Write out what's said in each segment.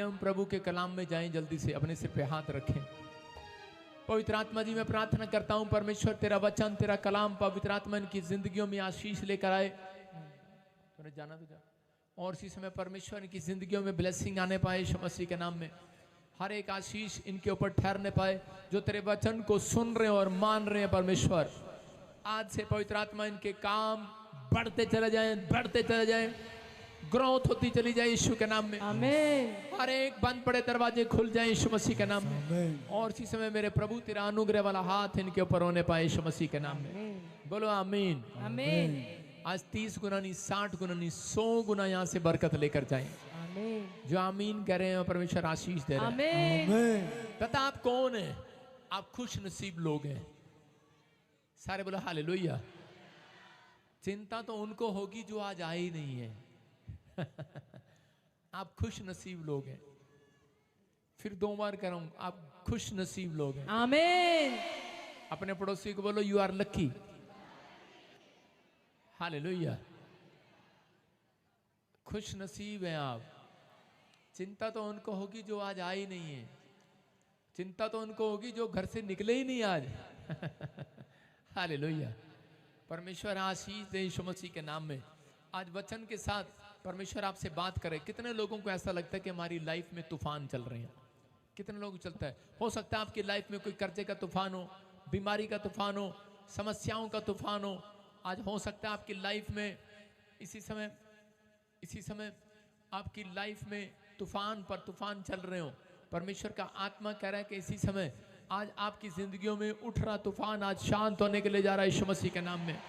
हम प्रभु के कलाम में जाएं, जल्दी से अपने सिर पे हाथ रखें। पवित्र आत्मा जी, मैं प्रार्थना करता हूं परमेश्वर तेरा वचन, तेरा कलाम पवित्र आत्मा इनकी जिंदगियों में आशीष लेकर आए। तूने जाना तो जा। और इसी समय परमेश्वर इनकी जिंदगियों में ब्लेसिंग आने पाए यीशु मसीह के नाम में। हर एक आशीष इनके ऊपर ठहरने पाए जो तेरे वचन को सुन रहे हैं और मान रहे हैं। परमेश्वर आज से पवित्र आत्मा इनके काम बढ़ते चले जाएं, बढ़ते चले जाएं, ग्रोथ होती चली जाए यीशु के नाम में। आमीन। हर एक बंद पड़े दरवाजे खुल जाए यीशु मसीह के नाम में। और इसी समय मेरे प्रभु तेरा अनुग्रह वाला हाथ इनके ऊपर होने पाए यीशु मसीह के नाम में। बोलो आमीन। आमीन। आज 30 गुना नहीं, 60 गुना नहीं, 100 गुना यहाँ से बरकत लेकर जाएं। आमीन। जो आमीन कह रहे हैं परमेश्वर आशीष दे रहे हैं। आमीन। पता आप कौन है? आप खुश नसीब लोग हैं। सारे बोलो हालेलुया। चिंता तो उनको होगी जो आज आए ही नहीं है। आप खुश नसीब लोग हैं। फिर 2 बार कह रहा हूं, आप खुश नसीब लोग हैं। आमीन। अपने पड़ोसी को बोलो यू आर लकी। हालेलुया। खुश नसीब हैं आप। चिंता तो उनको होगी जो आज आई नहीं है। चिंता तो उनको होगी जो घर से निकले ही नहीं आज। हालेलुया। परमेश्वर आशीष दे यीशु मसीह के नाम में। आज वचन के साथ परमेश्वर आपसे बात करे। कितने लोगों को ऐसा लगता है कि हमारी लाइफ में तूफान चल रहे हैं? कितने लोगों को चलता है? हो सकता है आपकी लाइफ में कोई कर्जे का तूफान हो, बीमारी का तूफान हो, समस्याओं का तूफान हो। आज हो सकता है आपकी लाइफ में इसी समय आपकी लाइफ में तूफान पर तूफान चल रहे हो। परमेश्वर का आत्मा कह रहा है कि इसी समय आज आपकी जिंदगियों में उठ रहा तूफान आज शांत होने के लिए जा रहा है यीशु मसीह के नाम में।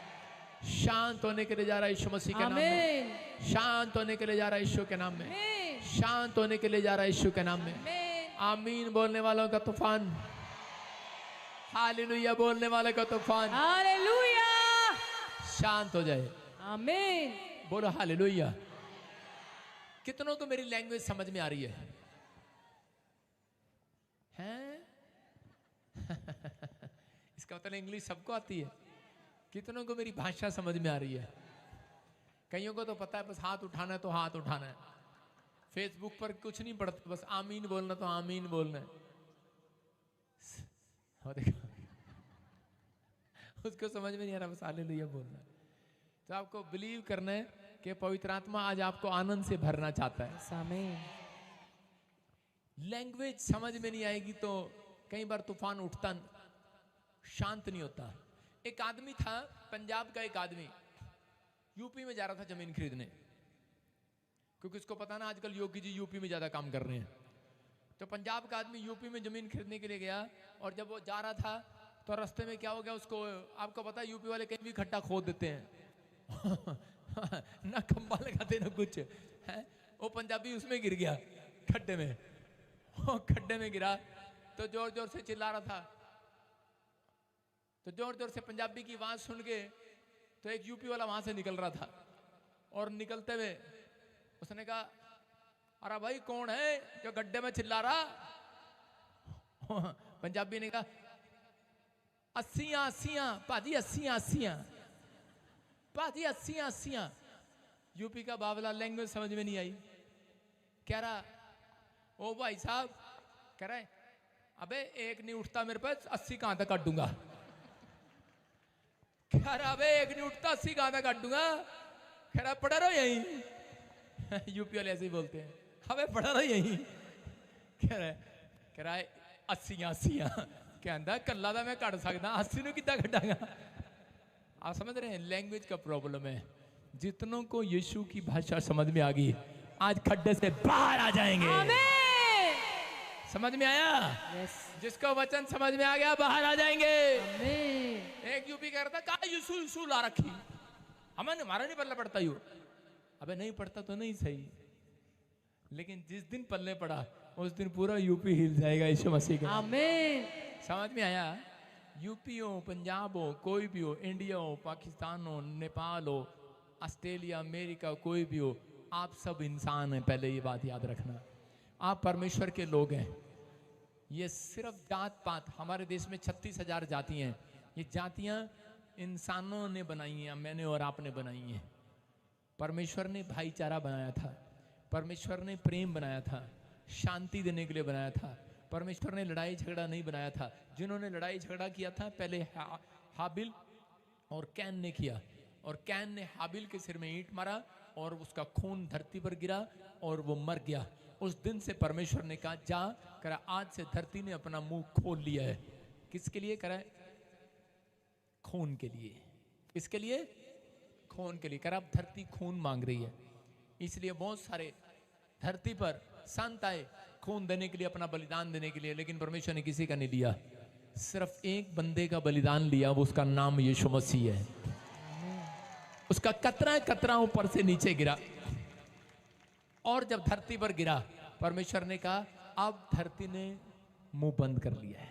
शांत होने के लिए जा रहा है यीशु मसीह के नाम में। शांत होने के लिए जा रहा है यीशु के नाम में। शांत होने के लिए जा रहा है यीशु के नाम में। आमीन बोलने वालों का तूफान, हालेलुया बोलने वाले का तूफान, हालेलुया, शांत हो जाए। आमीन। बोलो हालेलुया। कितनों को मेरी लैंग्वेज समझ में आ रही है? हैं? इसका मतलब इंग्लिश सबको आती है। कितनों को मेरी भाषा समझ में आ रही है? कईयों को तो पता है बस हाथ उठाना है तो हाथ उठाना है। फेसबुक पर कुछ नहीं पढ़ता, बस आमीन बोलना तो आमीन बोलना है। देखो उसको समझ में नहीं आ रहा, बस हालेलुया बोलना है। तो आपको बिलीव करना है कि पवित्र आत्मा आज आपको आनंद से भरना चाहता है। आमीन। लैंग्वेज समझ में नहीं आएगी तो कई बार तूफान उठता, शांत नहीं होता। एक आदमी था, पंजाब का एक आदमी यूपी में जा रहा था जमीन खरीदने, क्योंकि उसको पता ना आजकल योगी जी यूपी में ज्यादा काम कर रहे हैं। तो पंजाब का आदमी यूपी में जमीन खरीदने के लिए गया और जब वो जा रहा था तो रास्ते में क्या हो गया उसको, आपको पता है यूपी वाले कहीं भी खड्डा खोद देते हैं। ना खंबा लगाते ना कुछ है। वो पंजाबी उसमें गिर गया खड्डे में। वो खड्डे में गिरा तो जोर जोर से चिल्ला रहा था। तो जोर जोर से पंजाबी की आवाज सुन के तो एक यूपी वाला वहां से निकल रहा था और निकलते हुए उसने कहा, अरे भाई कौन है जो गड्ढे में चिल्ला रहा? पंजाबी ने कहा, 80 भाजी 80 भाजी 80। यूपी का बावला, लैंग्वेज समझ में नहीं आई। कह रहा, ओ भाई साहब, कह रहे अबे एक नहीं उठता मेरे पास, 80 कहां तक काट दूंगा। कह रहा अबे एक नहीं उठता, 80 कहां तक काट दूंगा। कह रहा पड़ा रहो यहीं। यूपी वाले ऐसे ही बोलते हैं, अबे पड़ा रहो यहीं। कह रहा 80 कहता कल्ला था मैं कट सकता, 80 ਨੂੰ कितना कटांगा। आप समझ रहे हैं? लैंग्वेज का प्रॉब्लम है। जितनों को यीशु की भाषा समझ में आ गई आज खड्डे से बाहर आ जाएंगे। आमीन। समझ में आया? यस। जिसको वचन समझ में आ गया बाहर आ जाएंगे। आमीन। एक यूपी कह रहा था, कहा यीशु यीशु ला रखी, हमें हमारा नहीं पल्ले पड़ता यू। अबे नहीं पड़ता तो नहीं सही, लेकिन जिस दिन पल्ले पड़ा उस दिन पूरा यूपी हिल जाएगा यीशु मसीह के। आमीन। समझ में आया? यूपी हो, पंजाब हो, कोई भी हो, इंडिया हो, पाकिस्तान हो, नेपाल हो, ऑस्ट्रेलिया, अमेरिका, कोई भी हो, आप सब इंसान हैं। पहले ये बात याद रखना, आप परमेश्वर के लोग हैं। ये सिर्फ जात पात, हमारे देश में 36,000 जातियां हैं। ये जातियां इंसानों ने बनाई हैं, मैंने और आपने बनाई हैं। परमेश्वर ने भाईचारा बनाया था, परमेश्वर ने प्रेम बनाया था, शांति देने के लिए बनाया था। परमेश्वर ने लड़ाई झगड़ा नहीं बनाया था। जिन्होंने लड़ाई झगड़ा किया था पहले हाबिल और कैन ने किया, और कैन ने हाबिल के सिर में ईंट मारा और उसका खून धरती पर गिरा और वो मर गया। उस दिन से परमेश्वर ने कहा जा करा, आज से धरती ने अपना मुंह खोल लिया है। किसके लिए करा? खून के लिए। किसके लिए? खून के लिए। करा, अब धरती खून मांग रही है, इसलिए बहुत सारे धरती पर संत आए खून देने के लिए, अपना बलिदान देने के लिए, लेकिन परमेश्वर ने किसी का नहीं लिया। सिर्फ एक बंदे का बलिदान लिया, वो उसका नाम यीशु मसीह है। उसका कतरा कतरा ऊपर से नीचे गिरा, और जब धरती पर गिरा परमेश्वर ने कहा अब धरती ने मुंह बंद कर लिया है।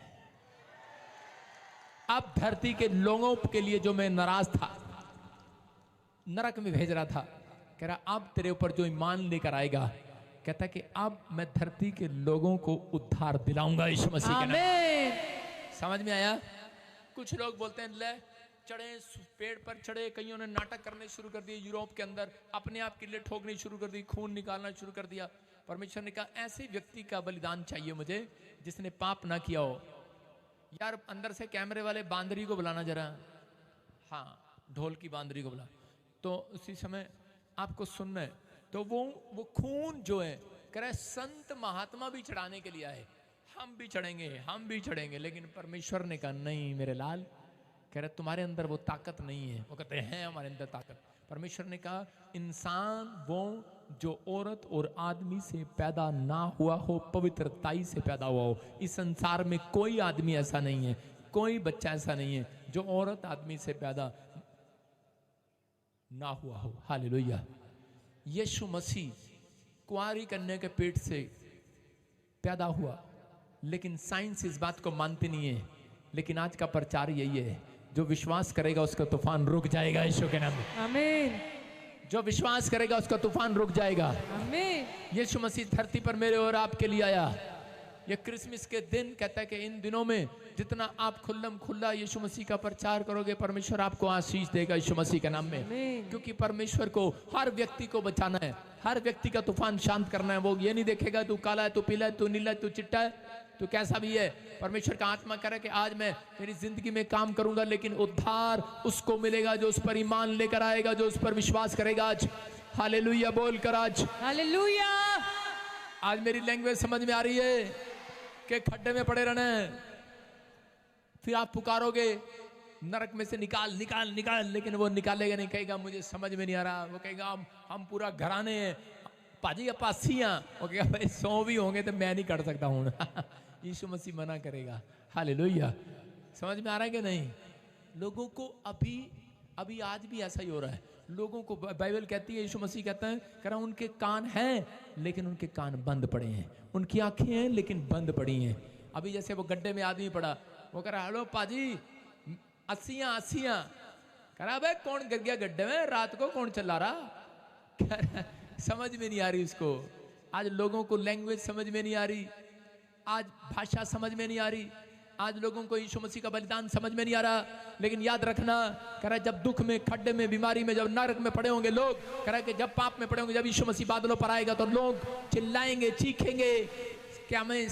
अब धरती के लोगों के लिए जो मैं नाराज था, नरक में भेज रहा था, कह रहा अब तेरे ऊपर जो ईमान लेकर आएगा, कहता कि अब मैं धरती के लोगों को उद्धार दिलाऊंगा यीशु मसीह के नाम। समझ में आया? कुछ लोग बोलते हैं ले चढ़े पेड़ पर चढ़े, कईयों ने नाटक करने शुरू कर दिए यूरोप के अंदर, अपने आप किले ठोकनी शुरू कर दी, खून निकालना शुरू कर दिया। परमेश्वर ने कहा ऐसे व्यक्ति का बलिदान चाहिए मुझे जिसने पाप ना किया हो। यार अंदर से कैमरे वाले बांदरी को बुलाना जरा, हाँ ढोल की बांदरी को बुला, तो उसी समय आपको सुनना है। तो वो खून जो है कह रहा है संत महात्मा भी चढ़ाने के लिए आए, हम भी चढ़ेंगे, लेकिन परमेश्वर ने कहा नहीं मेरे लाल, कह रहे तुम्हारे अंदर वो ताकत नहीं है। वो कहते हैं हमारे अंदर ताकत। परमेश्वर ने कहा इंसान वो जो औरत और आदमी से पैदा ना हुआ हो, पवित्रताई से पैदा हुआ हो। इस संसार में कोई आदमी ऐसा नहीं है, कोई बच्चा ऐसा नहीं है जो औरत आदमी से पैदा ना हुआ हो। हालेलुया। यीशु मसीह कुंवारी कन्या के पेट से पैदा हुआ, लेकिन साइंस इस बात को मानती नहीं है। लेकिन आज का प्रचार यही है, जो विश्वास करेगा उसका तूफान रुक जाएगा यीशु के नाम में। आमीन। जो विश्वास करेगा उसका तूफान रुक जाएगा। आमीन। यीशु मसीह धरती पर मेरे और आपके लिए आया। ये क्रिसमस के दिन कहता है कि इन दिनों में जितना आप खुल्लम खुल्ला यीशु मसीह का प्रचार करोगे, परमेश्वर आपको आशीष देगा यीशु मसीह के नाम में। आमीन। क्योंकि परमेश्वर को हर व्यक्ति को बचाना है, हर व्यक्ति का तूफान शांत करना है। वो ये नहीं देखेगा तू काला है, तू पीला है, तू नीला है, तू चिट्टा है, तू कैसा भी है। परमेश्वर का आत्मा करे कि आज मैं मेरी जिंदगी में काम करूंगा, लेकिन उद्धार उसको मिलेगा जो उस पर ईमान लेकर आएगा, जो उस पर विश्वास करेगा। आज हालेलुया बोलकर आज हालेलुया। आज मेरी लैंग्वेज समझ में आ रही है कि खड्डे में पड़े रहना है, फिर आप पुकारोगे नरक में से निकाल निकाल निकाल, लेकिन वो निकालेगा नहीं, कहेगा मुझे समझ में नहीं आ रहा। वो कहेगा हम पूरा घराने हैं पाजी अपा सिया, वो कहेगा भाई 100 भी होंगे तो मैं नहीं कर सकता हूँ। यीशु मसीह मना करेगा। हालेलुया। समझ में आ रहा है कि नहीं? लोगों को अभी आज भी ऐसा ही हो रहा है। लोगों को बाइबल कहती है, यीशु मसीह कहता है कह रहा उनके कान हैं लेकिन उनके कान बंद पड़े हैं, उनकी आंखें हैं लेकिन बंद पड़ी हैं। अभी जैसे वो गड्ढे में आदमी पड़ा, वो कह रहा हेलो पाजी 80 कह रहा भाई कौन गिर गया गड्ढे में, रात को कौन चला रहा। समझ में नहीं आ रही उसको। आज लोगों को लैंग्वेज समझ में नहीं आ रही, आज भाषा समझ में नहीं आ रही, आज लोगों को यीशु मसीह का बलिदान समझ में नहीं आ रहा। लेकिन याद रखना, कह रहा है जब दुख में, खड्डे में, बीमारी में, जब नरक में पड़े होंगे लोग, कह रहा है कि जब पाप में पड़े होंगे, जब यीशु मसीह बादलों पर आएगा तो लोग चिल्लाएंगे, चीखेंगे कि हमें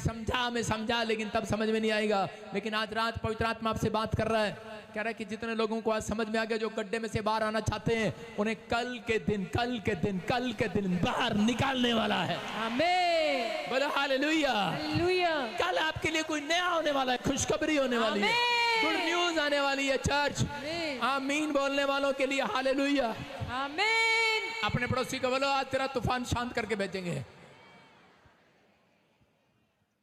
समझा, लेकिन तब समझ में नहीं आएगा। लेकिन आज रात पवित्र आत्मा आपसे बात कर रहा है, कह रहा है कि जितने लोगों को आज समझ में आ गया, जो गड्ढे में से बाहर आना चाहते हैं, उन्हें कल के दिन बाहर निकालने वाला है। आमीन। बोलो हालेलुया। हालेलुया। कल आपके लिए कोई नया होने वाला है, खुशखबरी होने वाली है, गुड न्यूज आने वाली है। चर्च आमीन बोलने वालों के लिए हालेलुया। आमीन। अपने पड़ोसी को बोलो आज तेरा तूफान शांत करके भेजेंगे।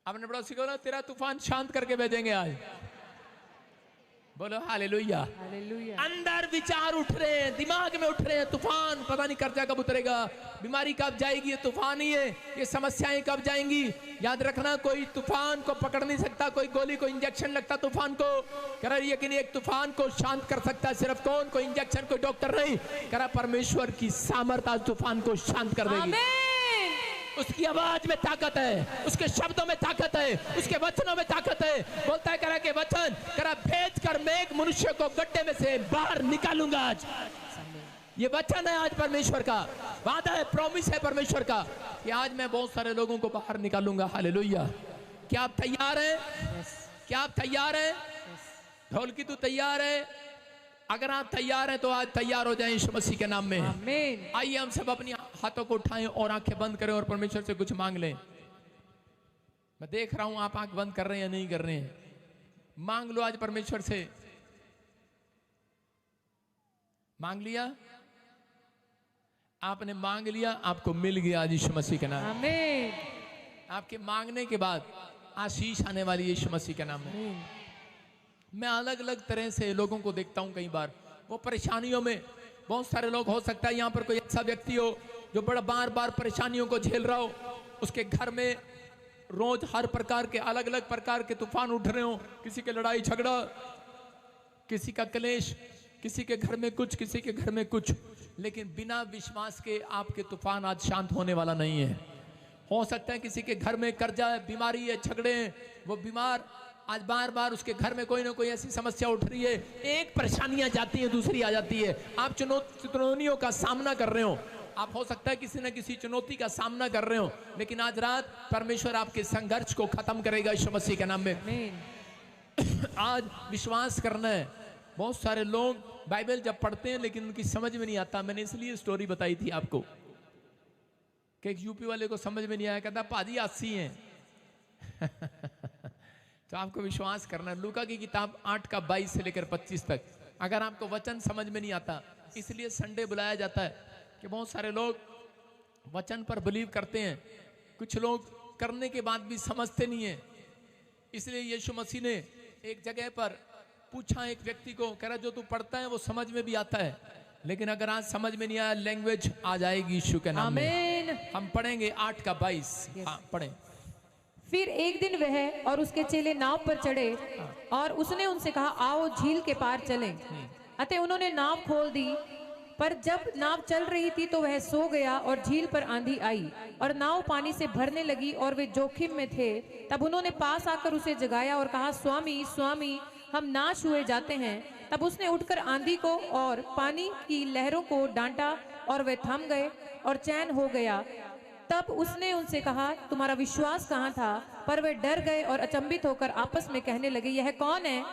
अपने पड़ोसी को बोलो तेरा तूफान शांत करके भेजेंगे आज। बोलो हालेलुया। हालेलुया। अंदर विचार उठ रहे हैं, दिमाग में उठ रहे हैं, तूफान पता नहीं कर्जा कब उतरेगा, बीमारी कब जाएगी, ये तूफान ही है, ये समस्याएं कब जाएंगी। याद रखना कोई तूफान को पकड़ नहीं सकता, कोई गोली को इंजेक्शन लगता तूफान को। कह रहा है कि एक तूफान को शांत कर सकता है सिर्फ कौन? कोई इंजेक्शन, कोई डॉक्टर नहीं। कह रहा परमेश्वर की सामर्थ्य तूफान को शांत कर देगी। उसकी आवाज में ताकत है, उसके शब्दों में ताकत है, उसके वचनों में ताकत है। बोलता है करा के वचन करा भेज कर मैं एक मनुष्य को गड्ढे में से बाहर निकालूंगा आज। ये वचन है आज परमेश्वर का, वादा है, प्रॉमिस है परमेश्वर का कि आज मैं बहुत सारे लोगों को बाहर निकालूंगा। हालेलुया। क्या आप तैयार हैं? क्या आप तैयार हैं? ढोलकी तू तैयार है? अगर आप तैयार हैं तो आज तैयार हो जाएं यीशु मसीह के नाम में। आमीन। आइए हम सब अपनी हाथों को उठाएं और आंखें बंद करें और परमेश्वर से कुछ मांग लें। मैं देख रहा हूं आप आंख बंद कर रहे हैं या नहीं कर रहे हैं। मांग लो आज परमेश्वर से। मांग लिया? आपने मांग लिया, आपको मिल गया आज यीशु मसीह के नाम। आमीन। आपके मांगने के बाद आशीष आने वाली यीशु मसीह के नाम में। मैं अलग अलग तरह से लोगों को देखता हूं, कई बार वो परेशानियों में, बहुत सारे लोग, हो सकता है यहाँ पर कोई ऐसा व्यक्ति हो जो बड़ा बार बार परेशानियों को झेल रहा हो, उसके घर में रोज हर प्रकार के अलग अलग प्रकार के तूफान उठ रहे हो, किसी के लड़ाई झगड़ा, किसी का क्लेश, किसी के घर में कुछ, किसी के घर में कुछ, लेकिन बिना विश्वास के आपके तूफान आज शांत होने वाला नहीं है। हो सकता है किसी के घर में कर्जा है, बीमारी है, झगड़े हैं, वो बीमार आज बार बार उसके घर में कोई ना कोई ऐसी समस्या उठ रही है, एक परेशानियां जाती है दूसरी आ जाती है, आप चुनौतियों का सामना कर रहे हो, आप हो सकता है किसी न किसी चुनौती का सामना कर रहे हो, लेकिन आज रात परमेश्वर आपके संघर्ष को खत्म करेगा यीशु मसीह के नाम में। आमीन। आज विश्वास करना है। बहुत सारे लोग बाइबल जब पढ़ते हैं लेकिन उनकी समझ में नहीं आता। मैंने इसलिए स्टोरी बताई थी आपको कि एक यूपी वाले को समझ में नहीं आया, कहता पाजी 80 हैं। तो आपको विश्वास करना है। लूका की किताब 8 का 22 से लेकर 25 तक। अगर आपको वचन समझ में नहीं आता, इसलिए संडे बुलाया जाता है कि बहुत सारे लोग वचन पर बिलीव करते हैं, कुछ लोग करने के बाद भी समझते नहीं है। इसलिए यीशु मसीह ने एक जगह पर पूछा एक व्यक्ति को, कह रहा जो तू पढ़ता है वो समझ में भी आता है, लेकिन अगर आज समझ में नहीं आया, लैंग्वेज आ जाएगी यीशु के नाम में। आमीन। हम पढ़ेंगे 8 का 22। हाँ पढ़ें। फिर एक दिन वह और उसके चेले नाव पर चढ़े और उसने उनसे कहा, आओ झील के पार चलें। अतः उन्होंने नाव खोल दी, पर जब नाव चल रही थी तो वह सो गया और झील पर आंधी आई और नाव पानी से भरने लगी और वे जोखिम में थे। तब उन्होंने पास आकर उसे जगाया और कहा, स्वामी स्वामी, हम नाश हुए जाते हैं। तब उसने उठकर आंधी को और पानी की लहरों को डांटा और वे थम गए और चैन हो गया। तब उसने उनसे कहा, तुम्हारा विश्वास कहाँ था? पर वे डर गए और अचंभित होकर आपस में कहने लगे, यह कौन है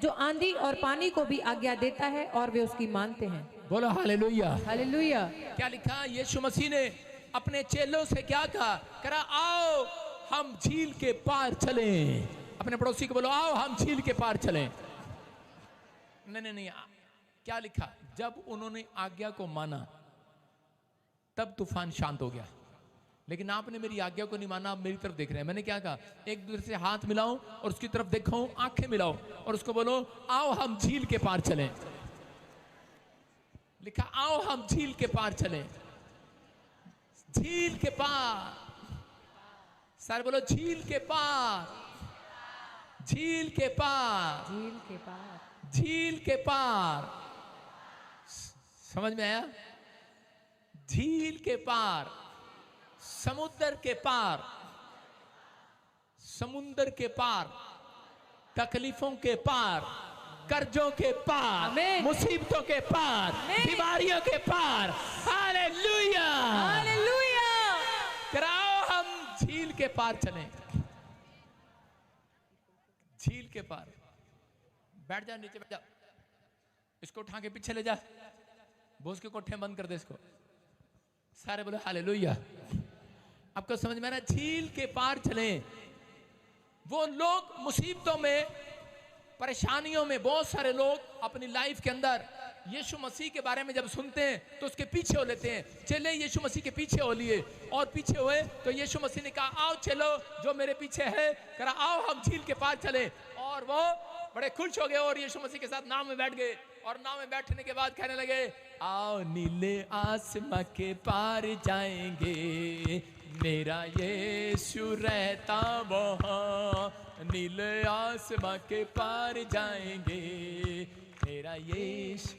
जो आंधी और पानी को भी आज्ञा देता है और वे उसकी मानते हैं। बोलो हालेलुया। हालेलुया। क्या लिखा? यीशु मसीह ने अपने चेलों से क्या कहा? कहा आओ हम झील के पार चलें। अपने पड़ोसी को बोलो, आओ हम झील के पार चलें। नहीं, क्या लिखा? जब उन्होंने आज्ञा को माना तब तूफान शांत हो गया। लेकिन आपने मेरी आज्ञा को नहीं माना, आप मेरी तरफ देख रहे हैं। मैंने क्या कहा? एक दूसरे से हाथ मिलाओ और उसकी तरफ देखो, आंखें मिलाओ और उसको बोलो, आओ हम झील के पार चलें। लिखा, आओ हम झील के पार चलें। झील के पार। सर बोलो, झील के पार, झील के पार, झील के पार, झील के पार। समझ में आया? झील के पार, समुद्र के पार, समुद्र के पार, तकलीफों के पार, कर्जों के पार, आमीन। मुसीबतों के पार, आमीन। बीमारियों के पार। हालेलुया। हालेलुया। कराओ हम झील के पार चलें। झील के पार। बैठ जा, नीचे बैठ जा, इसको उठा के पीछे ले जा, बोझ के कोठे बंद कर दे इसको। सारे बोले हालेलुया। आपको समझ में आ रहा है? झील के पार चलें। वो लोग मुसीबतों में, परेशानियों में, बहुत सारे लोग अपनी लाइफ के अंदर यीशु मसीह के बारे में जब सुनते हैं तो उसके पीछे हो लेते हैं। चले यीशु मसीह के पीछे हो लिए और पीछे हुए तो यीशु मसीह ने कहा, आओ चलो जो मेरे पीछे है, कहा आओ हम झील के पार चले। और वो बड़े खुश हो गए और यीशु मसीह के साथ नाव में बैठ गए। और नाव में बैठने के बाद कहने लगे, आओ नीले आसमां के पार जाएंगे, मेरा यीशु रहता वहाँ। नीले आसमां के पार जाएंगे, मेरा यीशु।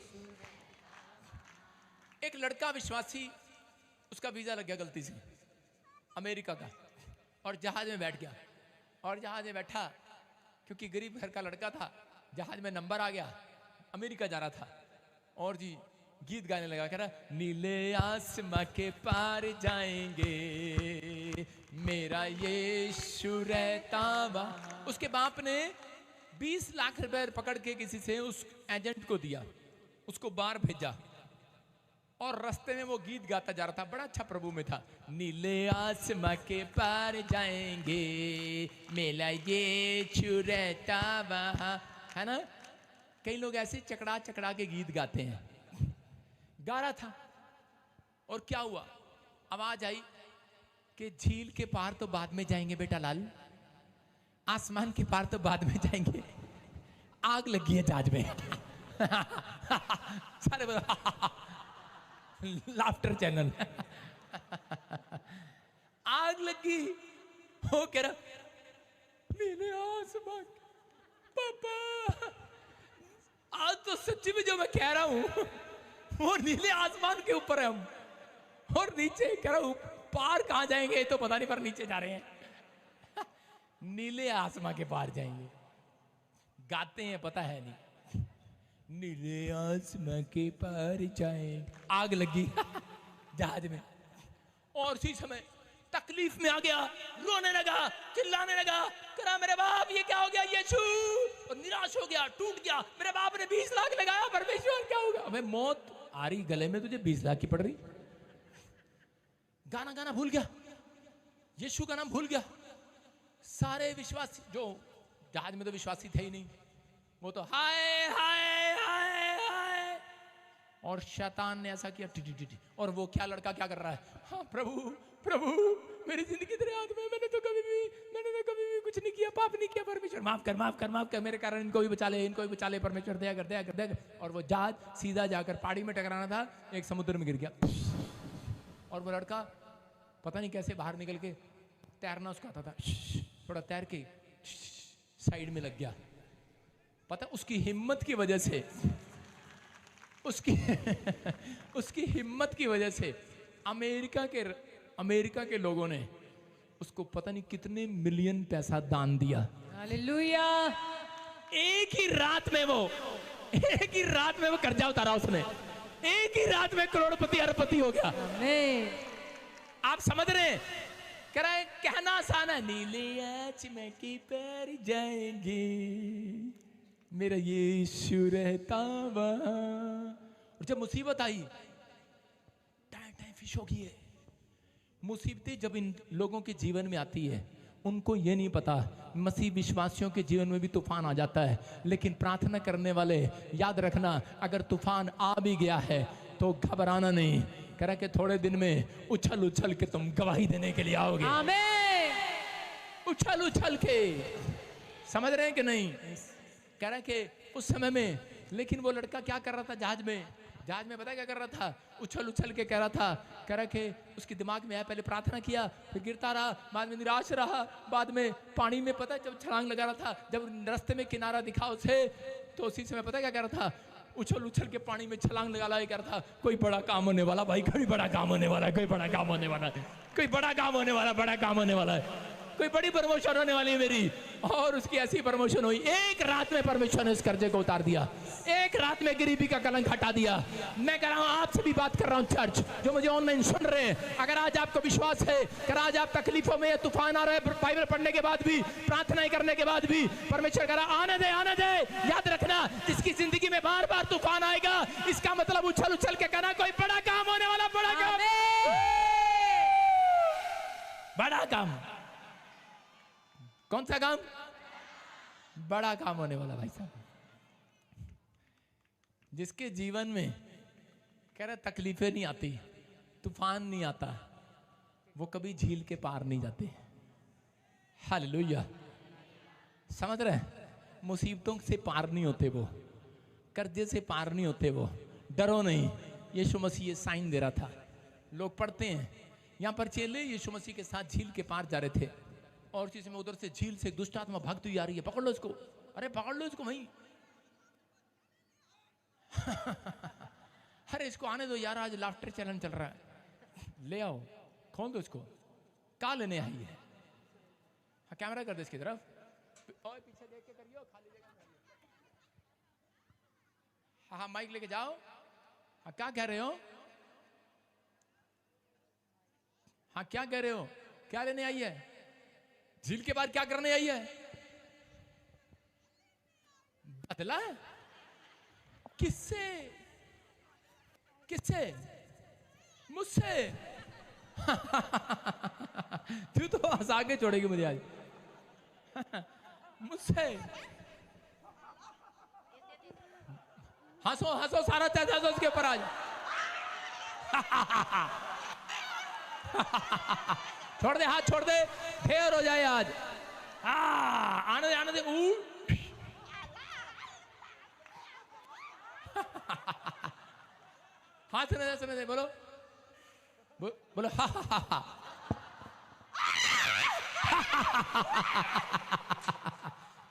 एक लड़का विश्वासी, उसका वीजा लग गया गलती से अमेरिका का, और जहाज में बैठ गया। और जहाज में बैठा, क्योंकि गरीब घर का लड़का था, जहाज में नंबर आ गया, अमेरिका जा रहा था। और जी गीत गाने लगा, कह रहा नीले आसमां के पार जाएंगे मेरा यीशु रहता वहाँ। उसके बाप ने 20 लाख रुपए पकड़ के किसी से उस एजेंट को दिया, उसको बाहर भेजा और रास्ते में वो गीत गाता जा रहा था, बड़ा अच्छा प्रभु में था। नीले आसमां के पार जाएंगे मेरा यीशु रहता वहाँ, है ना। कई लोग ऐसे चकड़ा चकड़ा के गीत गाते हैं। गा रहा था और क्या हुआ, आवाज आई कि झील के पार तो बाद में जाएंगे बेटा लाल, आसमान के पार तो बाद में जाएंगे। आग लगी है जहाज में। सारे लाफ्टर चैनल। आग लगी, हो कह रहा नीले आसमान, पापा आज तो सच्ची में जो मैं कह रहा हूं वो नीले आसमान के ऊपर है हम, और नीचे कह रहा हूं पार कहां जाएंगे तो पता नहीं, पर नीचे जा रहे हैं। नीले आसमां के पार जाएंगे, गाते हैं पता है नहीं। नीले आसमां के पार जाएं, आग लगी जहाज में, और उसी समय तकलीफ में आ गया, रोने लगा, चिल्लाने लगा, करा मेरे बाप ये क्या हो गया यीशु, और निराश हो गया, टूट गया। मेरे बाप ने 20 लाख लगाया, परमेश्वर क्या होगा। अबे मौत आ रही गले में, तुझे 20 लाख की पड़ रही। गाना गाना भूल गया, यीशु का नाम भूल गया। सारे विश्वासी, जो जहाज में तो विश्वासी थे ही नहीं, वो तो हाय हाय हाय हाय, और शैतान ने ऐसा किया टी टी टी टी। और वो क्या लड़का क्या कर रहा है, हाँ प्रभु प्रभु मेरी जिंदगी तेरे हाथ में, मैंने तो कभी भी कुछ नहीं किया, पाप नहीं किया, परमेश्वर माफ कर माफ कर माफ कर, मेरे कारण इनको भी बचा ले, इनको भी बचा ले, परमेश्वर दया कर दया कर दया कर। और वो जहाज सीधा जाकर पहाड़ी में टकराना था, एक समुद्र में गिर गया। और वो लड़का पता नहीं कैसे बाहर निकल के, तैरना उसका आता था, थोड़ा तैर के साइड में लग गया। पता उसकी हिम्मत की वजह से, उसकी हिम्मत की वजह से अमेरिका के लोगों ने उसको पता नहीं कितने मिलियन पैसा दान दिया। हालेलुया। एक ही रात में वो कर्जा उतारा उसने, एक ही रात में करोड़पति अरबपति हो गया। आप समझ रहे हैं, कह रहा है कहना आसान है, नीले आसमां के पार जाएंगे मेरा यीशु रहता वहाँ। और जब मुसीबत आई, टाइम फिश हो गई है। मुसीबतें जब इन लोगों के जीवन में आती है, उनको ये नहीं पता मसीह विश्वासियों के जीवन में भी तूफान आ जाता है। लेकिन प्रार्थना करने वाले याद रखना, अगर तूफान आ भी गया है तो घबराना नहीं। कह रहा कि थोड़े दिन में उछल उछल के तुम गवाही देने के लिए आओगे। आमीन। उछल उछल के, समझ रहे हैं कि नहीं। कह रहा कि उस समय में, लेकिन वो लड़का क्या कर रहा था जहाज में पता क्या कर रहा था, उछल उछल के कह रहा था। कह रहा कि उसके दिमाग में आया, पहले प्रार्थना किया, फिर गिरता रहा, बाद में निराश रहा, बाद में पानी में पता जब छलांग लगा रहा था, जब रास्ते में किनारा दिखा उसे, तो उसी समय पता क्या कर रहा था, उछल उछल के पानी में छलांग लगा रहा था। कोई बड़ा काम होने वाला भाई, कोई बड़ा काम होने वाला है, कोई बड़ा काम होने वाला है, कोई बड़ा काम होने वाला, बड़ा काम होने वाला है, कोई बड़ी प्रमोशन होने वाली है मेरी। और उसकी ऐसी प्रमोशन हुई, एक रात में परमेश्वर ने उस कर्जे को उतार दिया, एक रात में गरीबी का कलंक हटा दिया। मैं कह रहा हूं, आपसे भी बात कर रहा हूं, चर्च जो मुझे ऑनलाइन सुन रहे हैं, अगर आज आपको विश्वास है, अगर आज आप तकलीफों में, तूफान आ रहा है, बाइबल पढ़ने के बाद भी, प्रार्थनाएं करने के बाद भी, परमेश्वर कह रहा आने दे। याद रखना, जिसकी जिंदगी में बार बार तूफान आएगा, इसका मतलब उछल उछल के कहना कोई बड़ा काम होने वाला, बड़ा काम। कौन सा काम? बड़ा काम होने वाला भाई साहब। जिसके जीवन में कह रहे तकलीफें नहीं आती, तूफान नहीं आता, वो कभी झील के पार नहीं जाते। हालेलुया। समझ रहे हैं, मुसीबतों से पार नहीं होते, वो कर्जे से पार नहीं होते, वो डरो नहीं। यीशु मसीह ये साइन दे रहा था। लोग पढ़ते हैं यहां पर, चेले यीशु मसीह के साथ झील के पार जा रहे थे, और उसी समय उधर से झील से दुष्ट आत्मा भागती हुई आ रही है, पकड़ लो इसको, अरे पकड़ लो इसको भाई। अरे इसको आने दो यार, आज लाफ्टर चैलेंज चल रहा है, ले आओ, खोल दो इसको, कहाँ लेने आई है। हाँ, कैमरा कर दो इसकी तरफ, और पीछे देख के करियो, खाली जगह में। हाँ, माइक लेके जाओ, क्या कह रहे हो? हाँ क्या कह रहे हो? क्या लेने आई है? झील के पार क्या करने आई है? बदला? किससे? किससे? मुझसे? तू तो हंसा के छोड़ेगी मुझे आज। मुझसे? हंसो हंसो, सारा तेज हंसो उसके ऊपर आज। छोड़ दे हाथ, छोड़ दे, ढेर हो जाए आज। आने दे आने दे। हाथ सुने दे, बोलो बोलो हा हा हा हा।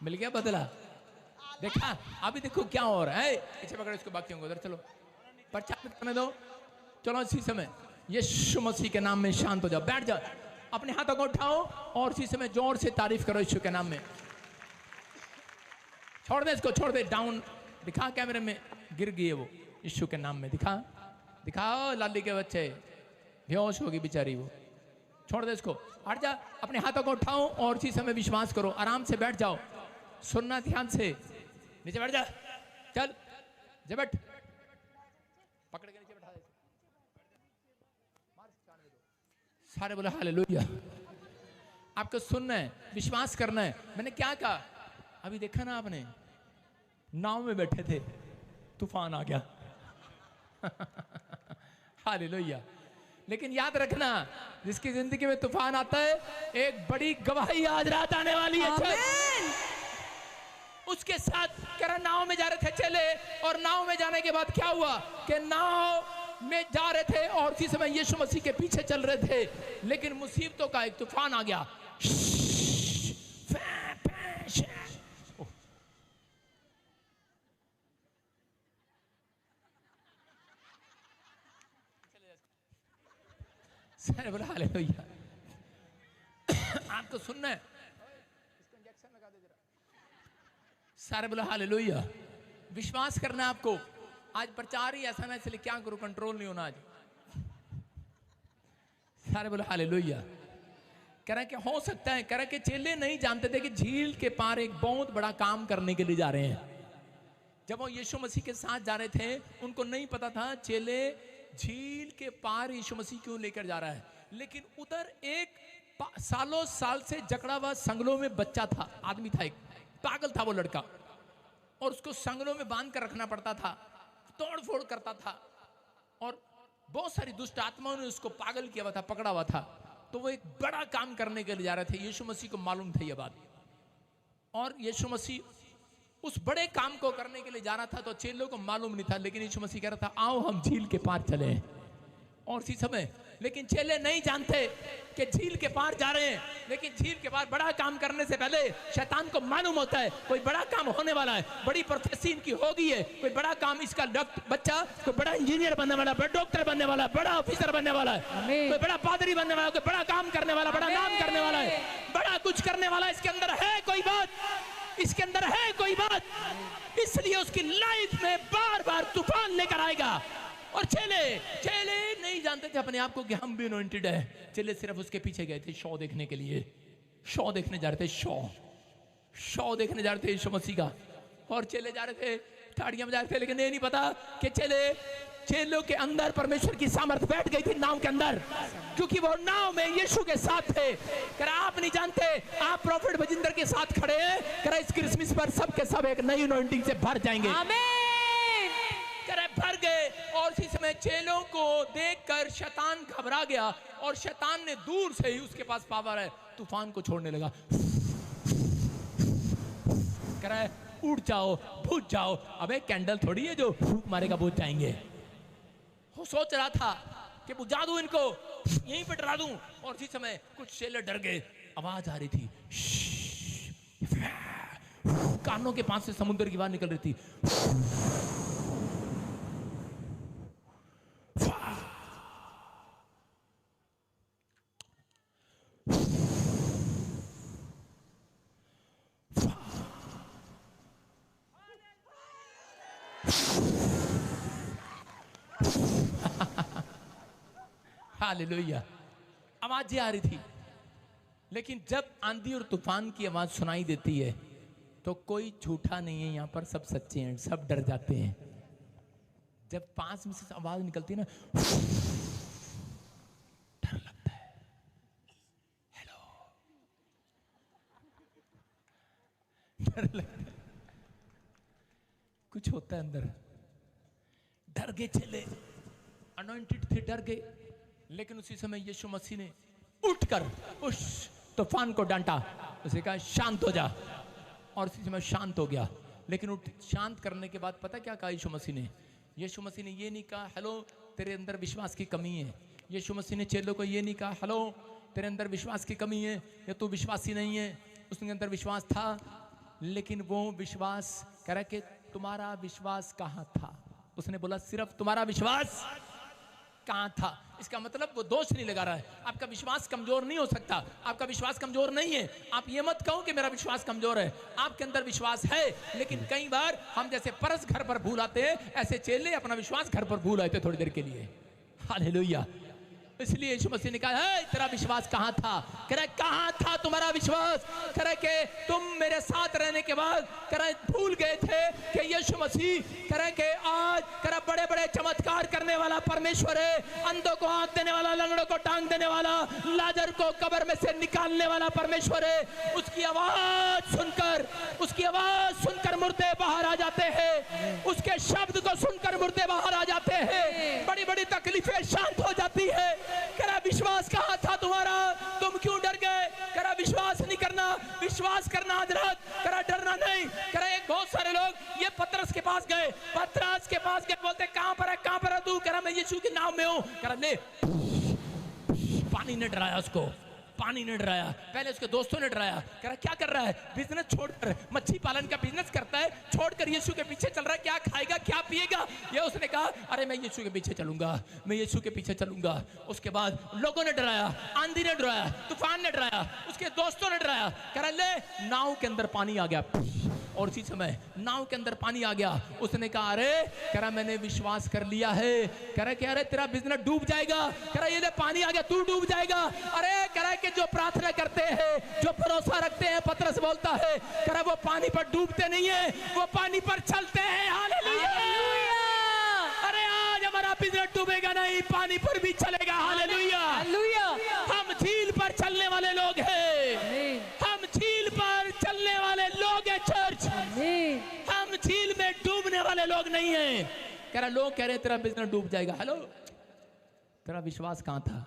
मिल गया बदला? देखा? अभी देखो क्या हो रहा है। पीछे पकड़ो इसको, बाकी होंगे उधर। चलो प्रचार करने दो। चलो इसी समय यीशु मसीह के नाम में शांत हो जाओ, बैठ जाओ, अपने हाथों को उठाओ और इसी समय जोर से तारीफ करो यीशु के नाम में। छोड़ दे इसको, छोड़ दे। डाउन दिखा कैमरे में, गिर गई है वो। यीशु के नाम में दिखा, दिखाओ लाली के बच्चे, बेहोश होगी बेचारी वो। छोड़ दे इसको, हट जा। अपने हाथों को उठाओ और इसी समय विश्वास करो। आराम से बैठ जाओ, सुनना ध्यान से। नीचे बैठ जा, चल जा बैठ, पकड़ के नीचे बैठा दे। सारे बोले हालेलुया। आपको सुनना है, विश्वास करना है। मैंने क्या कहा अभी देखा ना आपने? नाव में बैठे थे, तूफान आ गया। हालेलुया। लेकिन याद रखना, जिसकी जिंदगी में तूफान आता है, एक बड़ी गवाही आज रात आने वाली है। उसके साथ कह नाव में जा रहे थे चले, और नाव में जाने के बाद क्या हुआ कि नाव में जा रहे थे और उसी समय यीशु मसीह के पीछे चल रहे थे, लेकिन मुसीबतों का एक तूफान आ गया। सारे बोला हालेलुया। आपको सुनना है, इसको इंजेक्शन लगा दे जरा। सारे बोला हालेलुया। विश्वास करना है आपको। आज प्रचार ही ऐसा ना, इसलिए क्या करूं, कंट्रोल नहीं होना आज। सारे बोला हालेलुया। कह रहे कि हो सकता है, कह रहे कि चेले नहीं जानते थे कि झील के पार एक बहुत बड़ा काम करने के लिए जा रहे हैं। जब वो यीशु मसीह के साथ जा रहे थे, उनको नहीं पता था चेले झील के पार यीशु मसीह क्यों लेकर जा रहा है। लेकिन उधर एक सालों साल से जकड़ा हुआ संगलों में बच्चा था, आदमी था, एक पागल था वो लड़का, और उसको संगलों में बांध कर रखना पड़ता था, तोड़ फोड़ करता था, और बहुत सारी दुष्ट आत्माओं ने उसको पागल किया हुआ था, पकड़ा हुआ था। तो वो एक बड़ा काम करने के लिए जा रहे थे। यीशु मसीह को मालूम था ये बात, और यीशु मसीह उस बड़े काम को करने के लिए जा रहा था। तो चेलों को मालूम नहीं था, लेकिन यीशु मसीह कह रहा था आओ हम झील के पार चले। और इसी समय लेकिन चेले नहीं जानते कि झील के पार जा रहे हैं। लेकिन झील के पार बड़ा काम करने से पहले शैतान को मालूम होता है कोई बड़ा काम होने वाला है, बड़ी प्रोफेसी इनकी होगी है, कोई बड़ा काम, इसका बच्चा कोई बड़ा इंजीनियर बनने वाला, बड़ा डॉक्टर बनने वाला, बड़ा ऑफिसर बनने वाला है, कोई बड़ा पादरी बनने वाला, कोई बड़ा काम करने वाला, बड़ा नाम करने वाला है, बड़ा कुछ करने वाला। इसके अंदर है कोई बात, इसके अंदर है कोई बात, इसलिए उसकी लाइफ में बार बार तूफान लेकर आएगा। और चेले नहीं जानते थे अपने आप को कि हम भी अनॉइंटेड है। चेले सिर्फ उसके पीछे गए थे शो देखने के लिए, शो देखने जा रहे थे, शो देखने जा रहे थे यीशु मसीह का। और चेले जा रहे थे, ताड़ियां बजा रहे थे, लेकिन ये नहीं पता कि चेलों के अंदर परमेश्वर की सामर्थ बैठ गई थी नाव के अंदर, क्योंकि वो नाव में यीशु के साथ थे। कर आप नहीं जानते, आप प्रॉफिट भजिंदर के साथ खड़े हैं, कर इस क्रिसमस पर सब के सब एक नई अनॉइंटिंग से भर जाएंगे। कर भर गए। और इसी समय चेलों को देखकर शैतान घबरा गया, और शैतान ने दूर से ही, उसके पास पावर है, तूफान को छोड़ने लगा। कर उड़ जाओ, बुझ जाओ। अबे कैंडल थोड़ी है जो फूंक मारेगा बुझ जाएंगे। वो सोच रहा था कि बुझा दूं इनको, यहीं पे डरा दूं। और इसी समय कुछ चेले डर गए, आवाज आ रही थी, कानों के पास से समुद्र की आवाज निकल रही थी। हालेलुया, आवाजें आ रही थी। लेकिन जब आंधी और तूफान की आवाज सुनाई देती है तो कोई झूठा नहीं है, यहां पर सब सच्चे हैं, सब डर जाते हैं। जब पास में से आवाज निकलती है ना, डर लगता है। हेलो, डर लगता है, कुछ होता है अंदर। डर गए चले, अनॉइंटेड थे, डर गए। लेकिन उसी समय यीशु मसीह ने उठकर उस तूफान को डांटा, उसे कहा शांत हो जा, और उसी समय शांत हो गया। लेकिन उठ शांत करने के बाद पता क्या कहा यीशु मसीह ने? यीशु मसीह ने ये नहीं कहा हेलो तेरे अंदर विश्वास की कमी है। यीशु मसीह ने चेलों को ये नहीं कहा हेलो तेरे अंदर विश्वास की कमी है या तू विश्वासी नहीं है। उसके अंदर विश्वास था, लेकिन वो विश्वास कह रहा कि तुम्हारा विश्वास कहाँ था। उसने बोला सिर्फ तुम्हारा विश्वास कहाँ था। इसका मतलब वो दोष नहीं लगा रहा है, आपका विश्वास कमजोर नहीं हो सकता, आपका विश्वास कमजोर नहीं है। आप ये मत कहो कि मेरा विश्वास कमजोर है, आपके अंदर विश्वास है। लेकिन कई बार हम जैसे परस घर पर भूल आते हैं, ऐसे चेले अपना विश्वास घर पर भूल आए थे थोड़ी देर के लिए। हालेलुया। इसलिए यीशु मसीह ने कहा है तेरा विश्वास कहाँ था। कह रहा कहाँ था तुम्हारा विश्वास। कह रहा कि तुम मेरे साथ रहने के बाद कह रहा भूल गए थे कि यीशु मसीह कह रहा कि आज कह रहा बड़े बड़े चमत्कार करने वाला परमेश्वर है। अंधों को आंख देने वाला, लंगड़ों को टांग देने वाला, लाजर को कब्र में से निकालने वाला परमेश्वर है। उसकी आवाज सुनकर मुर्दे बाहर आ जाते हैं, उसके शब्द को सुनकर मुर्दे बाहर आ जाते हैं, बड़ी बड़ी तकलीफें शांत हो जाती है। करा विश्वास कहाँ था तुम्हारा, तुम क्यों डर गए। करा विश्वास नहीं करना, विश्वास करना हजरत। करा डरना नहीं। करा एक बहुत सारे लोग ये पतरस के पास गए, पतरस के पास गए, बोलते कहाँ पर है तू। करा मैं यीशु के नाम में हूँ। करा ले, पानी ने डराया उसको, पानी ने डराया, पहले उसके दोस्तों ने डराया। कह रहा क्या कर रहा है, बिजनेस छोड़कर, मच्छी पालन का बिजनेस करता है, छोड़कर यीशु के पीछे चल रहा है, क्या खाएगा क्या पिएगा। ये उसने कहा अरे मैं यीशु के पीछे चलूंगा, मैं यीशु के पीछे चलूंगा। उसके बाद लोगों ने डराया, आंधी ने डराया, तूफान ने डराया, उसके दोस्तों ने डराया। कह रहा ले, नाव के अंदर पानी आ गया, और इसी समय नाव के अंदर पानी आ गया। उसने कहा अरे, कह रहा मैंने विश्वास कर लिया है। कह रहा कि अरे तेरा बिजनेस डूब जाएगा। कह रहा ये ले पानी आ गया, तू डूब जाएगा। अरे कह रहा कि जो प्रार्थना करते हैं, जो भरोसा रखते हैं, पतरस बोलता है, कह रहा वो पानी पर डूबते नहीं है, वो पानी पर चलते हैं। हालेलुया। अरे आज हमारा बिजनेस डूबेगा नहीं, पानी पर भी चलेगा। हालेलुया। हम झील पर चलने वाले लोग हैं, हम झील पर चलने वाले लोग हैं चर्च, हम झील में डूबने वाले लोग नहीं हैं। कह रहा लोग कह रहे तेरा बिजनेस डूब जाएगा। हेलो, तेरा विश्वास कहाँ था।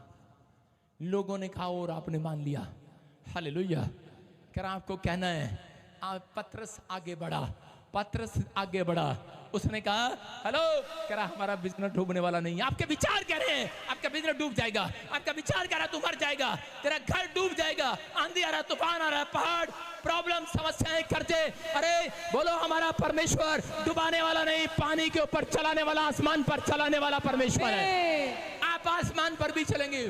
लोगों ने कहा और आपने मान लिया। हालेलुया। कह रहा आपको कहना है, आप पतरस आगे बढ़ा, पतरस आगे बढ़ा। उसने कहा हेलो, कह रहा हमारा बिजनेस डूबने वाला नहीं है। आपके विचार कह रहे हैं आपका बिजनेस डूब जाएगा, आपका विचार कह रहा तू मर जाएगा, तेरा घर डूब जाएगा, आंधी आ रहा, तूफान आ रहा, पहाड़, प्रॉब्लम, समस्याएं, कर्जे। अरे बोलो हमारा परमेश्वर डुबाने वाला नहीं, पानी के ऊपर चलाने वाला, आसमान पर चलाने वाला परमेश्वर है। आप आसमान पर भी चलेंगे।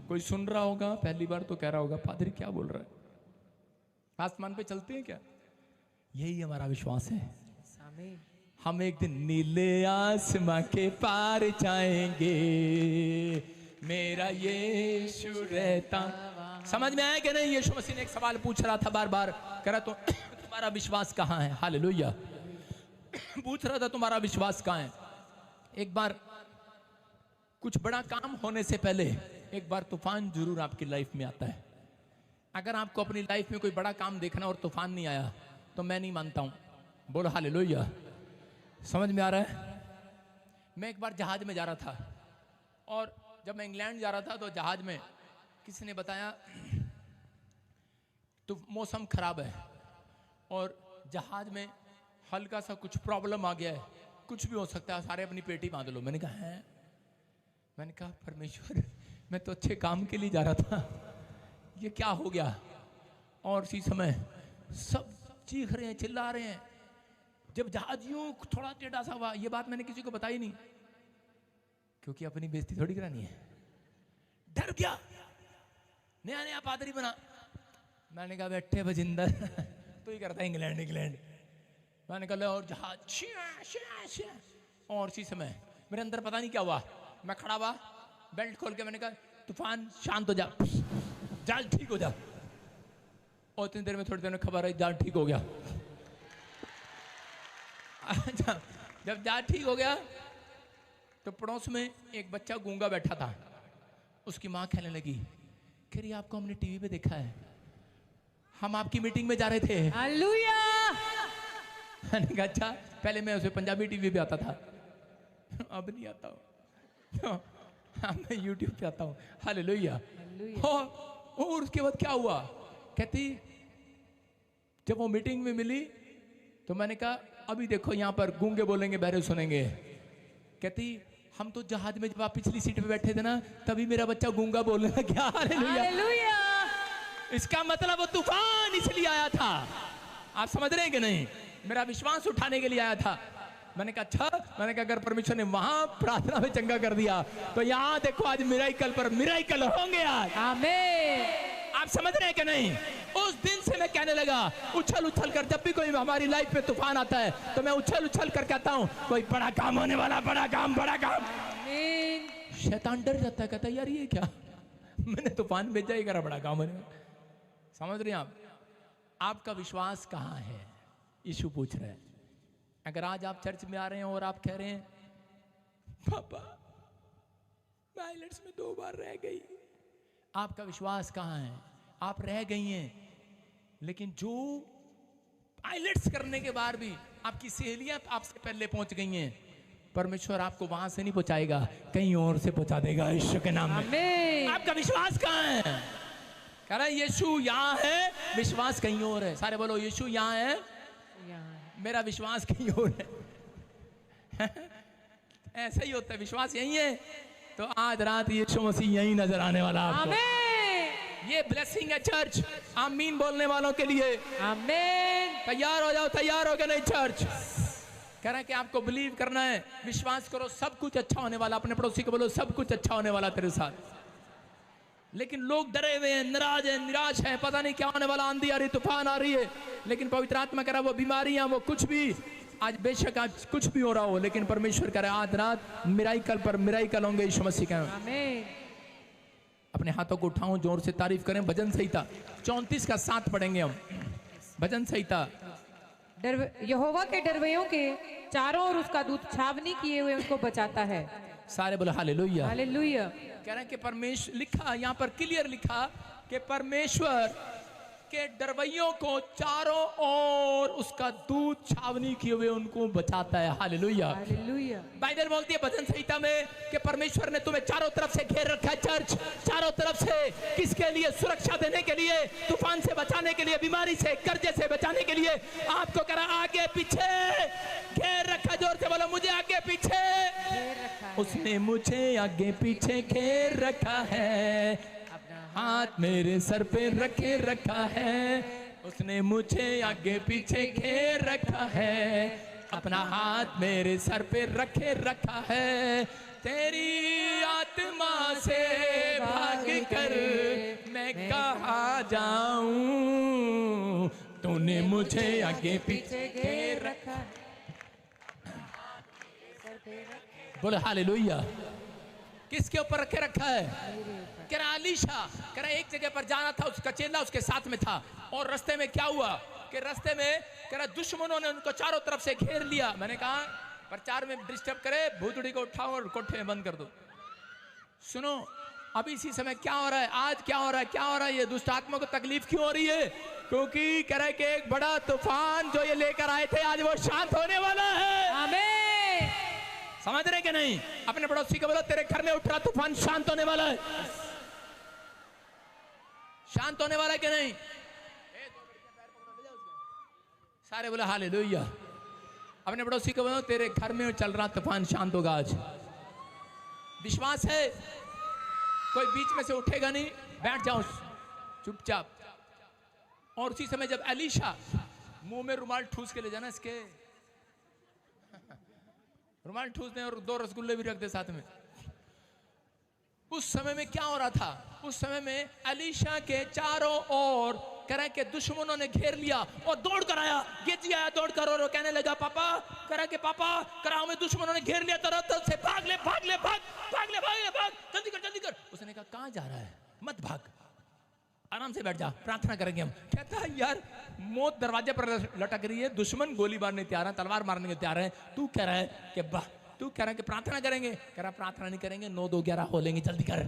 कोई सुन रहा होगा, पहली बार तो कह रहा होगा पादरी क्या बोल रहा है, आसमान पे चलते हैं क्या। यही हमारा विश्वास है। हम एक दिन नीले आसमां के पार जाएंगे, मेरा यीशु रहता। समझ में आया कि नहीं। यीशु मसीह ने एक सवाल पूछ रहा था बार बार, कह रहा तो तुम्हारा विश्वास कहाँ है। हालेलुया। पूछ रहा था तुम्हारा विश्वास कहाँ है। एक बार कुछ बड़ा काम होने से पहले एक बार तूफान जरूर आपकी लाइफ में आता है। अगर आपको अपनी लाइफ में कोई बड़ा काम देखना और तूफान नहीं आया तो मैं नहीं मानता हूं। बोलो हालेलुया। समझ में आ रहा है। मैं एक बार जहाज में जा रहा था, और जब मैं इंग्लैंड जा रहा था तो जहाज में किसी ने बताया तो मौसम खराब है और जहाज में हल्का सा कुछ प्रॉब्लम आ गया है, कुछ भी हो सकता है, सारे अपनी पेटी बांध लो। मैंने कहा है, मैंने कहा परमेश्वर मैं तो अच्छे काम के लिए जा रहा था, ये क्या हो गया। और इसी समय सब चीख रहे हैं, चिल्ला रहे हैं। जब जहाज यूं थोड़ा टेढ़ा सा हुआ, ये बात मैंने किसी को बताई नहीं, क्योंकि अपनी बेइज्जती थोड़ी करानी है। डर गया, नया नया पादरी बना। मैंने कहा बैठे बजिंदर तो ही करता है इंग्लैंड इंग्लैंड। मैंने कहा और जहाज शिया, शिया, शिया। और इसी समय मेरे अंदर पता नहीं क्या हुआ, मैं खड़ा हुआ बेल्ट खोल के मैंने कहा तूफान शांत हो जा, जाल ठीक हो जा। और इतनी देर में, थोड़ी देर में खबर आई जाल ठीक हो गया। जब जाल ठीक हो गया तो पड़ोस में एक बच्चा गूंगा बैठा था, उसकी माँ कहने लगी कह रही आपको हमने टीवी पे देखा है, हम आपकी मीटिंग में जा रहे थे। हालेलुया। मैंने कहा अच्छा, पहले मैं उसे पंजाबी टीवी पे आता था, अब नहीं आता हूँ, मैं यूट्यूब पे आता हूँ। हालेलुया। और उसके बाद क्या हुआ, कहती जब वो मीटिंग में मिली तो मैंने कहा अभी देखो यहाँ पर गूंगे बोलेंगे बहरे सुनेंगे। कहती हम तो जहाज में जब आप पिछली सीट पे बैठे थे ना, तभी मेरा बच्चा गूंगा बोलने लग गया। हालेलुया। इसका मतलब वो तूफान इसलिए आया था, आप समझ रहे हैं कि नहीं, मेरा विश्वास उठाने के लिए आया था। मैंने कहा अच्छा, मैंने कहा अगर परमेश्वर ने वहां प्रार्थना में चंगा कर दिया तो यहाँ देखो आज मिराइकल पर मिराइकल होंगे आज। आमीन। आप समझ रहे हैं कि नहीं। उस दिन से मैं कहने लगा उछल उछल कर, जब भी कोई हमारी लाइफ में तूफान आता है तो मैं उछल उछल कर कहता हूँ कोई बड़ा काम होने वाला, बड़ा काम, बड़ा काम। शैतान डर जाता है, कहता है यार ये क्या, मैंने तूफान भेजा ही करा बड़ा काम होने वाला। समझ रहे हैं आप, आपका विश्वास कहाँ है, यीशु पूछ रहे हैं। अगर आज आप चर्च में आ रहे हैं और आप कह रहे हैं पापा मैं आइलेट्स में 2 बार रह गई, आपका विश्वास कहाँ है। आप रह गई हैं, लेकिन जो आइलेट्स करने के बाद भी आपकी सहेलियां आपसे पहले पहुंच गई हैं, परमेश्वर आपको वहां से नहीं पहुंचाएगा, कहीं और से पहुंचा देगा यीशु के नाम में। आपका विश्वास कहाँ है। कह रहा है यीशु यहाँ है, विश्वास कहीं और है। सारे बोलो यीशु यहाँ है, मेरा विश्वास कहीं और है। ऐसा ही होता है, विश्वास यही है तो आज रात यीशु मसीह यही नजर आने वाला आपको। ये ब्लेसिंग है चर्च, आमीन बोलने वालों के लिए। आमीन। तैयार हो जाओ, तैयार हो गए नहीं चर्च। कह रहा है कि आपको बिलीव करना है, विश्वास करो सब कुछ अच्छा होने वाला। अपने पड़ोसी को बोलो सब कुछ अच्छा होने वाला तेरे साथ। लेकिन लोग डरे हुए हैं, नाराज हैं, निराश हैं, पता नहीं क्या होने वाला, आंधी आ रही, तूफान आ रही है। लेकिन पवित्र आत्मा कह रहा है वो बीमारियां, वो कुछ भी, आज बेशक आज कुछ भी हो रहा हो, लेकिन परमेश्वर कह रहा है आज रात मिराइकल पर मिराइकल होंगे यीशु मसीह का। अपने हाथों को उठाऊं, जोर से तारीफ करें। भजन संहिता 34 का 7 पढ़ेंगे हम। भजन संहिता। यहोवा के डरवैयों के चारों ओर उसका दूत छावनी किए हुए उनको बचाता है। सारे बोले हालेलुया। हालेलुया। कह रहे हैं कि परमेश्वर, लिखा यहाँ पर क्लियर लिखा कि परमेश्वर के डरवैयों को चारों ओर उसका दूत छावनी किए हुए उनको बचाता है। हालेलुया। हालेलुया। बाइबल बोलती है भजन संहिता में कि परमेश्वर ने तुम्हें चारों तरफ से घेर रखा है। चर्च चारों तरफ से किसके लिए? सुरक्षा देने के लिए, तूफान से बचाने के लिए, बीमारी से, कर्जे से बचाने के लिए। आपको करा आगे पीछे घेर रखा। जोर से बोलो मुझे आगे पीछे, उसने मुझे आगे पीछे घेर रखा है, हाथ मेरे सर पे रखे रखा है, उसने मुझे आगे पीछे घेर रखा है, अपना हाथ मेरे सर पे रखे रखा है। तेरी आत्मा से भाग कर मैं कहाँ जाऊं, तूने मुझे आगे पीछे घेर रखा है। बोले हालेलुया। किसके ऊपर रखे रखा है? कह रहा अलीशा, कह रहा एक जगह पर जाना था, उसका चेला उसके साथ में था, और रास्ते में क्या हुआ कि रास्ते में कह रहा दुश्मनों ने उनको चारों तरफ से घेर लिया। मैंने कहा प्रचार में डिस्टर्ब करे, भूतड़ी को उठाओ और कोठे में बंद कर दो। सुनो अभी इसी समय क्या हो रहा है, आज क्या हो रहा है, क्या हो रहा है? ये दुष्ट आत्मा को तकलीफ क्यों हो रही है? क्योंकि कह रहा है कि एक बड़ा तूफान जो ये लेकर आए थे आज वो शांत होने वाला है। आमीन। समझ रहे कि नहीं? अपने पड़ोसी को बोलो तेरे घर में उठ रहा तूफान शांत होने वाला है। शांत होने वाला है कि नहीं? सारे बोले हालेलुया। अपने पड़ोसी को बोलो तेरे घर में चल रहा तूफान शांत होगा आज। विश्वास है, कोई बीच में से उठेगा नहीं, बैठ जाओ चुपचाप। और उसी समय जब एलीशा, मुंह में रुमाल ठूस के ले जाना इसके, रुमाल ठूस दे और 2 रसगुल्ले भी रख दे साथ में। उस समय में क्या हो रहा था? उस समय में एलीशा के चारों ओर कह रहा है कि दुश्मनों ने घेर लिया और दौड़ कर आया, गेजी आया दौड़ कर और कहने लगा पापा, कह रहा है कि पापा, कह रहा हमें दुश्मनों ने घेर लिया, तरह से भाग ले भाग ले भाग भाग ले भाग ले भाग, जल्दी कर जल्दी कर। उसने कहा कहां जा रहा है, मत भाग, आराम से बैठ जा, प्रार्थना करेंगे हम। कहता है यार मौत दरवाजे पर लटक रही है, दुश्मन गोली मारने तैयार है, तलवार मारने के तैयार है, तू कह रहा है कि तू कह रहा है कि प्रार्थना करेंगे, कह रहा प्रार्थना नहीं करेंगे, 9 2 11 हो लेंगे, जल्दी कर,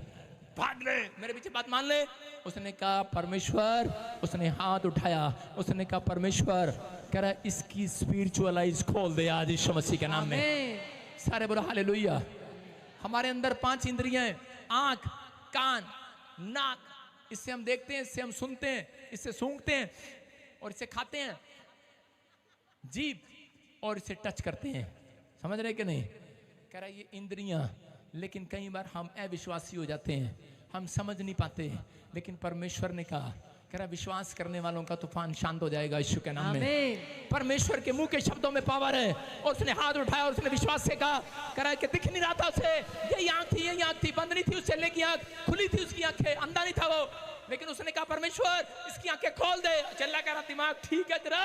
भाग ले, मेरे पीछे बात मान ले। उसने कहा परमेश्वर, उसने हाथ उठाया, उसने कहा परमेश्वर, कह रहा इसकी स्पिरिचुअल आइज खोल दे आज यीशु मसीह के नाम में। सारे बोलो हालेलुया। हमारे अंदर 5 इंद्रियां हैं, आंख, कान, नाक, इससे हम देखते हैं, इससे हम सुनते हैं, इससे सूंघते हैं और इससे खाते हैं, जीभ और इसे टच करते हैं, समझ रहे कि नहीं। कह रहा ये इंद्रियां, लेकिन कई बार हम अविश्वासी हो जाते हैं, हम समझ नहीं पाते, लेकिन परमेश्वर ने कहा, कह रहा विश्वास करने वालों का तूफान शांत हो जाएगा यीशु के नाम में। परमेश्वर के मुंह के शब्दों में पावर है। और उसने हाथ उठाया और उसने विश्वास से कहा, कह रहा है कि दिख नहीं रहा था उसे, यही आंख थी, यही आंख थी, बंद नहीं थी उस चेले की आंख, खुली थी उसकी आंखें, अंधा नहीं था वो, लेकिन उसने कहा परमेश्वर इसकी आंखें खोल दे। चेला कह रहा दिमाग ठीक है तेरा,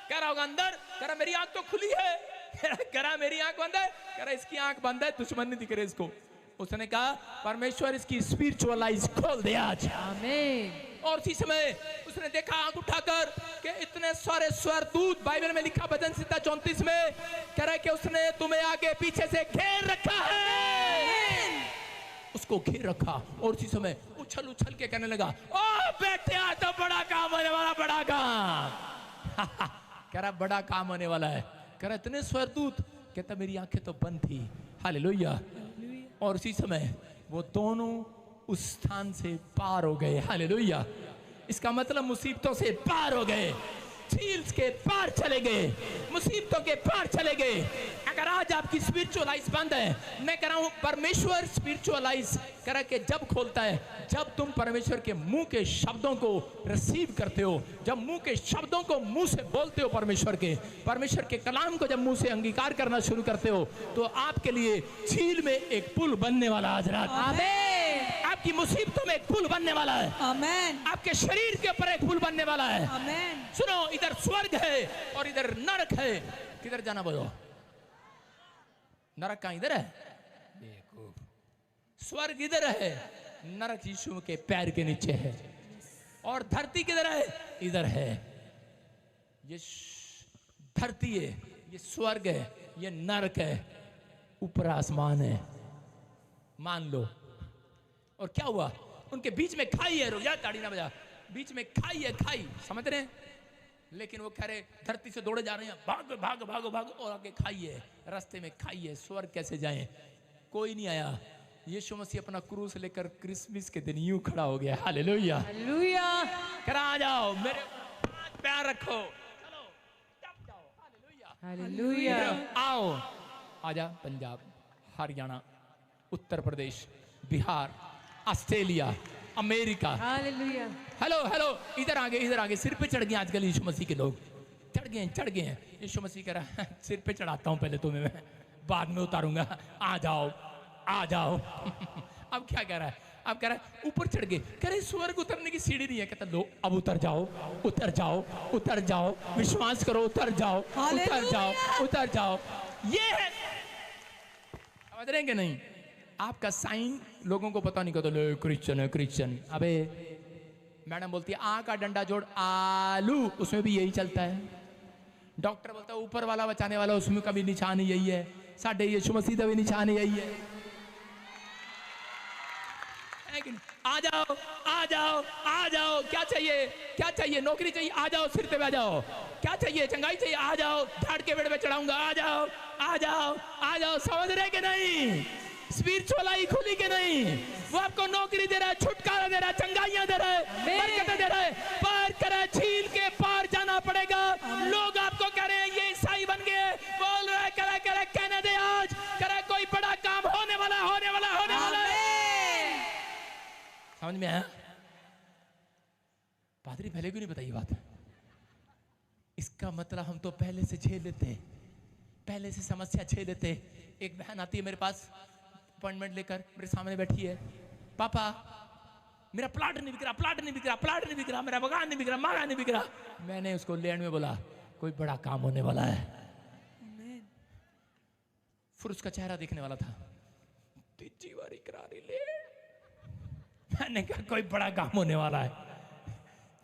कह रहा होगा अंदर, कह रहा मेरी आंख तो खुली है, कह रहा मेरी आंख बंद है, कह रहा इसकी आंख बंद है, दुश्मन नहीं दिख रहे इसको। उसने कहा परमेश्वर इसकी स्पिरिचुअल आइज खोल दे आज, आमीन। और उसी समय उसने देखा आंख उठाकर कि इतने सारे स्वर्गदूत, बाइबल में लिखा भजन संहिता 34 में, कह रहा है कि उसने तुम्हें आगे पीछे से घेर रखा है, उसको घेर रखा। और उसी समय उछल उछल के कहने लगा, ओ बेटे आज तो बड़ा काम होने वाला, बड़ा काम। कह रहा बड़ा काम होने वाला है, कह रहा इतने स्वर्गदूत, कहता मेरी आंखें तो बंद थी, हालेलुया। और उसी समय वो दोनों उस स्थान से पार हो गए, हालेलुया। इसका मतलब मुसीबतों से पार हो गए, झील के पार चले गए, मुसीबतों के पार चले गए। अगर आज आपकी स्पिरिचुअल आइज बंद है, मैं कह रहा हूं परमेश्वर स्पिरिचुअल आइज कह रहा कि जब खोलता है, जब तुम परमेश्वर के मुंह के शब्दों को रिसीव करते हो, जब मुंह के शब्दों को मुंह से बोलते हो, परमेश्वर के कलाम को जब मुंह से अंगीकार करना शुरू करते हो, तो आपके लिए झील में एक पुल बनने वाला आज रात, आमीन। आपकी मुसीबतों में एक पुल बनने वाला है, आमीन। आपके शरीर के ऊपर एक पुल बनने वाला है, आमीन। सुनो, इधर स्वर्ग है और इधर नरक है, किधर जाना बोलो। नरक कहां, इधर है, देखो स्वर्ग इधर है, नरक यीशु के पैर के नीचे है, और धरती किधर है, इधर है। ये धरती है, ये स्वर्ग है, ये नरक है, ऊपर आसमान है, मान लो। और क्या हुआ, उनके बीच में खाई है, रोजा ताड़ी ना बजा, बीच में खाई है, खाई, समझ रहे हैं। लेकिन वो कह रहे धरती से दौड़े जा रहे हैं, भागो भागो भागो भागो, और आगे खाई है, रास्ते में खाई है, स्वर्ग कैसे जाएं, कोई नहीं आया। यीशु मसीह अपना क्रूस लेकर क्रिसमस के दिन यूं खड़ा हो गया, हालेलुया हालेलुया। करा आ जाओ, मेरे पैर रखो, चलो टप जाओ, हालेलुया हालेलुया। आओ, आजा, Punjab, Haryana, Uttar Pradesh, Bihar, Australia, America, hallelujah. Hello hello, इधर आगे सिर पे चढ़ गए आजकल यीशु मसीह के लोग, चढ़ गए हैं। यीशु मसीह कह रहा है सिर पे चढ़ाता हूं पहले तुम्हें, मैं बाद में उतारूंगा, आ जाओ आ जाओ। अब क्या कह रहा है, अब कह रहा है ऊपर चढ़ गए, कह रहे स्वर्ग उतरने की सीढ़ी नहीं है, कहता लो अब उतर जाओ उतर जाओ उतर जाओ, विश्वास करो, उतर जाओ उतर जाओ उतर जाओ। ये है, समझ रहे हैं कि नहीं। आपका साइन लोगों को पता नहीं, कहता लो क्रिश्चियन है क्रिश्चियन। अबे मैडम बोलती है आ का डंडा जोड़ आलू, उसमें भी यही चलता है। डॉक्टर बोलता है ऊपर वाला बचाने वाला, उसमें का भी निशान यही है। साढ़े यीशु मसीह का भी निशान यही है। आ जाओ आ जाओ आ जाओ, क्या चाहिए क्या चाहिए, नौकरी चाहिए, आ जाओ, सिर पे आ जाओ, क्या चाहिए, चंगाई चाहिए, आ जाओ, झाड़ के पेड़ पे चढ़ाऊंगा, आ जाओ आ जाओ आ जाओ। समझ रहे कि नहीं, स्पिरिचुअल आई खुली के नहीं, वो आपको नौकरी दे रहा है, छुटकारा दे रहा है, चंगाइयां दे रहा है, बरकतें दे रहा है। पार करे, झील के पार जाना पड़ेगा। लोग आपको कह रहे हैं ये ईसाई बन गए, बोल रहे करे कहने दे, आज करे कोई बड़ा काम होने वाला होने वाला होने वाला है। समझ में आया? पादरी पहले क्यों नहीं बताई बात? इसका मतलब हम तो पहले से झेल लेते, पहले से समस्या झेल लेते। एक बहन आती है मेरे पास अपॉइंटमेंट लेकर, मेरे सामने बैठी है, पापा मेरा प्लाट नहीं बिक रहा, प्लाट नहीं बिक रहा, प्लाट नहीं बिक रहा, मेरा मकान नहीं बिक रहा, मकान नहीं बिक रहा। मैंने उसको लैंड में बोला कोई बड़ा काम होने वाला है। फिर उसका चेहरा देखने वाला था, तीजी बारी करारी ले। मैंने कहा कोई बड़ा काम होने वाला है,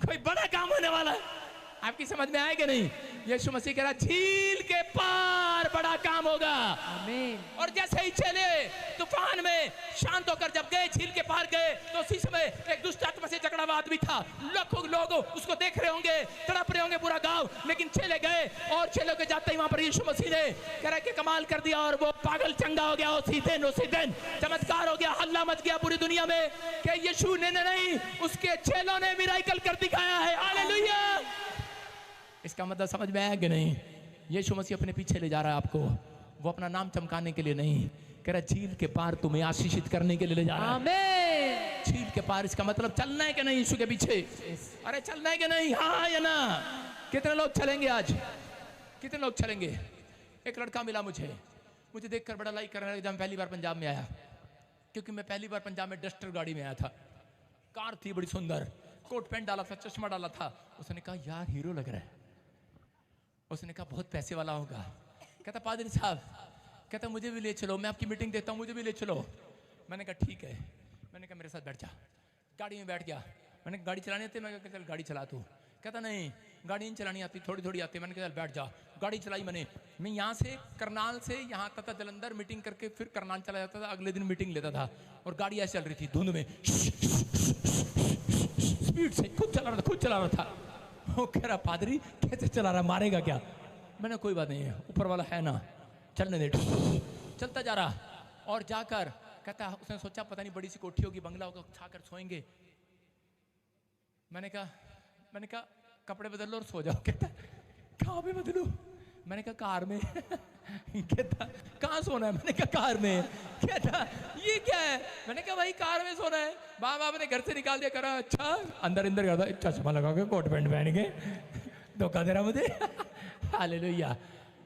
कोई बड़ा काम होने वाला है। आपकी समझ में आएगा नहीं? यीशु मसीह कह रहा झील के पार बड़ा काम होगा। आमीन। और जैसे ही चले तूफान में शांत होकर जब गए, झील के पार गए, तो उसी समय एक दुष्ट आत्मा से जकड़ा हुआ आदमी था। लाखों लोग उसको देख रहे होंगे, तड़प रहे होंगे पूरा गांव, लेकिन चले गए। और चले के जाते ही वहां पर यीशु मसीह ने कह रहा कि कमाल कर दिया, और वो पागल चंगा हो गया। उसी दिन चमत्कार हो गया, हल्ला मच गया पूरी दुनिया में कि यीशु ने नहीं, उसके चेलों ने मिराकल कर दिखाया है। हालेलुया। इसका मतलब समझ में आया कि नहीं? यीशु मसीह अपने पीछे ले जा रहा है आपको। वो अपना नाम चमकाने के लिए नहीं, कह रहा झील के पार तुम्हें आशीषित करने के लिए ले जा रहा है। आमीन। झील के पार, इसका मतलब चलना है कि नहीं यीशु के पीछे? अरे चलना है कि नहीं? हाँ या ना? कितने लोग चलेंगे आज? कितने लोग चलेंगे? एक लड़का मिला मुझे देखकर बड़ा लाइक करने लगा जब मैं पहली बार पंजाब में आया, क्योंकि मैं पहली बार पंजाब में डस्टर गाड़ी में आया था। कार थी बड़ी सुंदर, कोट पैंट डाला था, चश्मा डाला था। उसने कहा यार हीरो लग रहा है। उसने कहा बहुत पैसे वाला होगा। कहता पादरी साहब, कहता मुझे भी ले चलो, मैं आपकी मीटिंग देता हूँ, मुझे भी ले चलो। मैंने कहा ठीक है। मैंने कहा मेरे साथ बैठ जा। गाड़ी में बैठ गया। मैंने कहा गाड़ी चलानी आती है? मैं कहा चल गाड़ी चला तू। कहता नहीं गाड़ी नहीं चलानी आती, थोड़ी थोड़ी आती है। मैंने कहा चल बैठ जा। गाड़ी चलाई मैंने। मैं यहाँ से करनाल से यहाँ आता था जलंधर, मीटिंग करके फिर करनाल चला जाता था, अगले दिन मीटिंग लेता था। और गाड़ी ऐसे चल रही थी धुंध में, स्पीड से खुद चला रहा था। वो कह रहा पादरी कैसे चला रहा, मारेगा क्या? मैंने कोई बात नहीं है, ऊपर वाला है ना, चलने दे। चलता जा रहा और जाकर कहता, उसने सोचा पता नहीं बड़ी सी कोठी होगी, बंगला होगा, छाकर सोएंगे। मैंने कहा कपड़े बदल लो और सो जाओ। कहता कहाँ पे बदलूं? मैंने कहा कार में। कहता कहाँ सोना है? मैंने कहा कार में। कहता ये क्या है? मैंने कहा भाई कार में सोना है। बाप ने घर से निकाल दिया। करा अच्छा, अंदर करता, चश्मा लगा के कोट पैंट पहन के धोखा दे रहा मुझे। हालेलुया।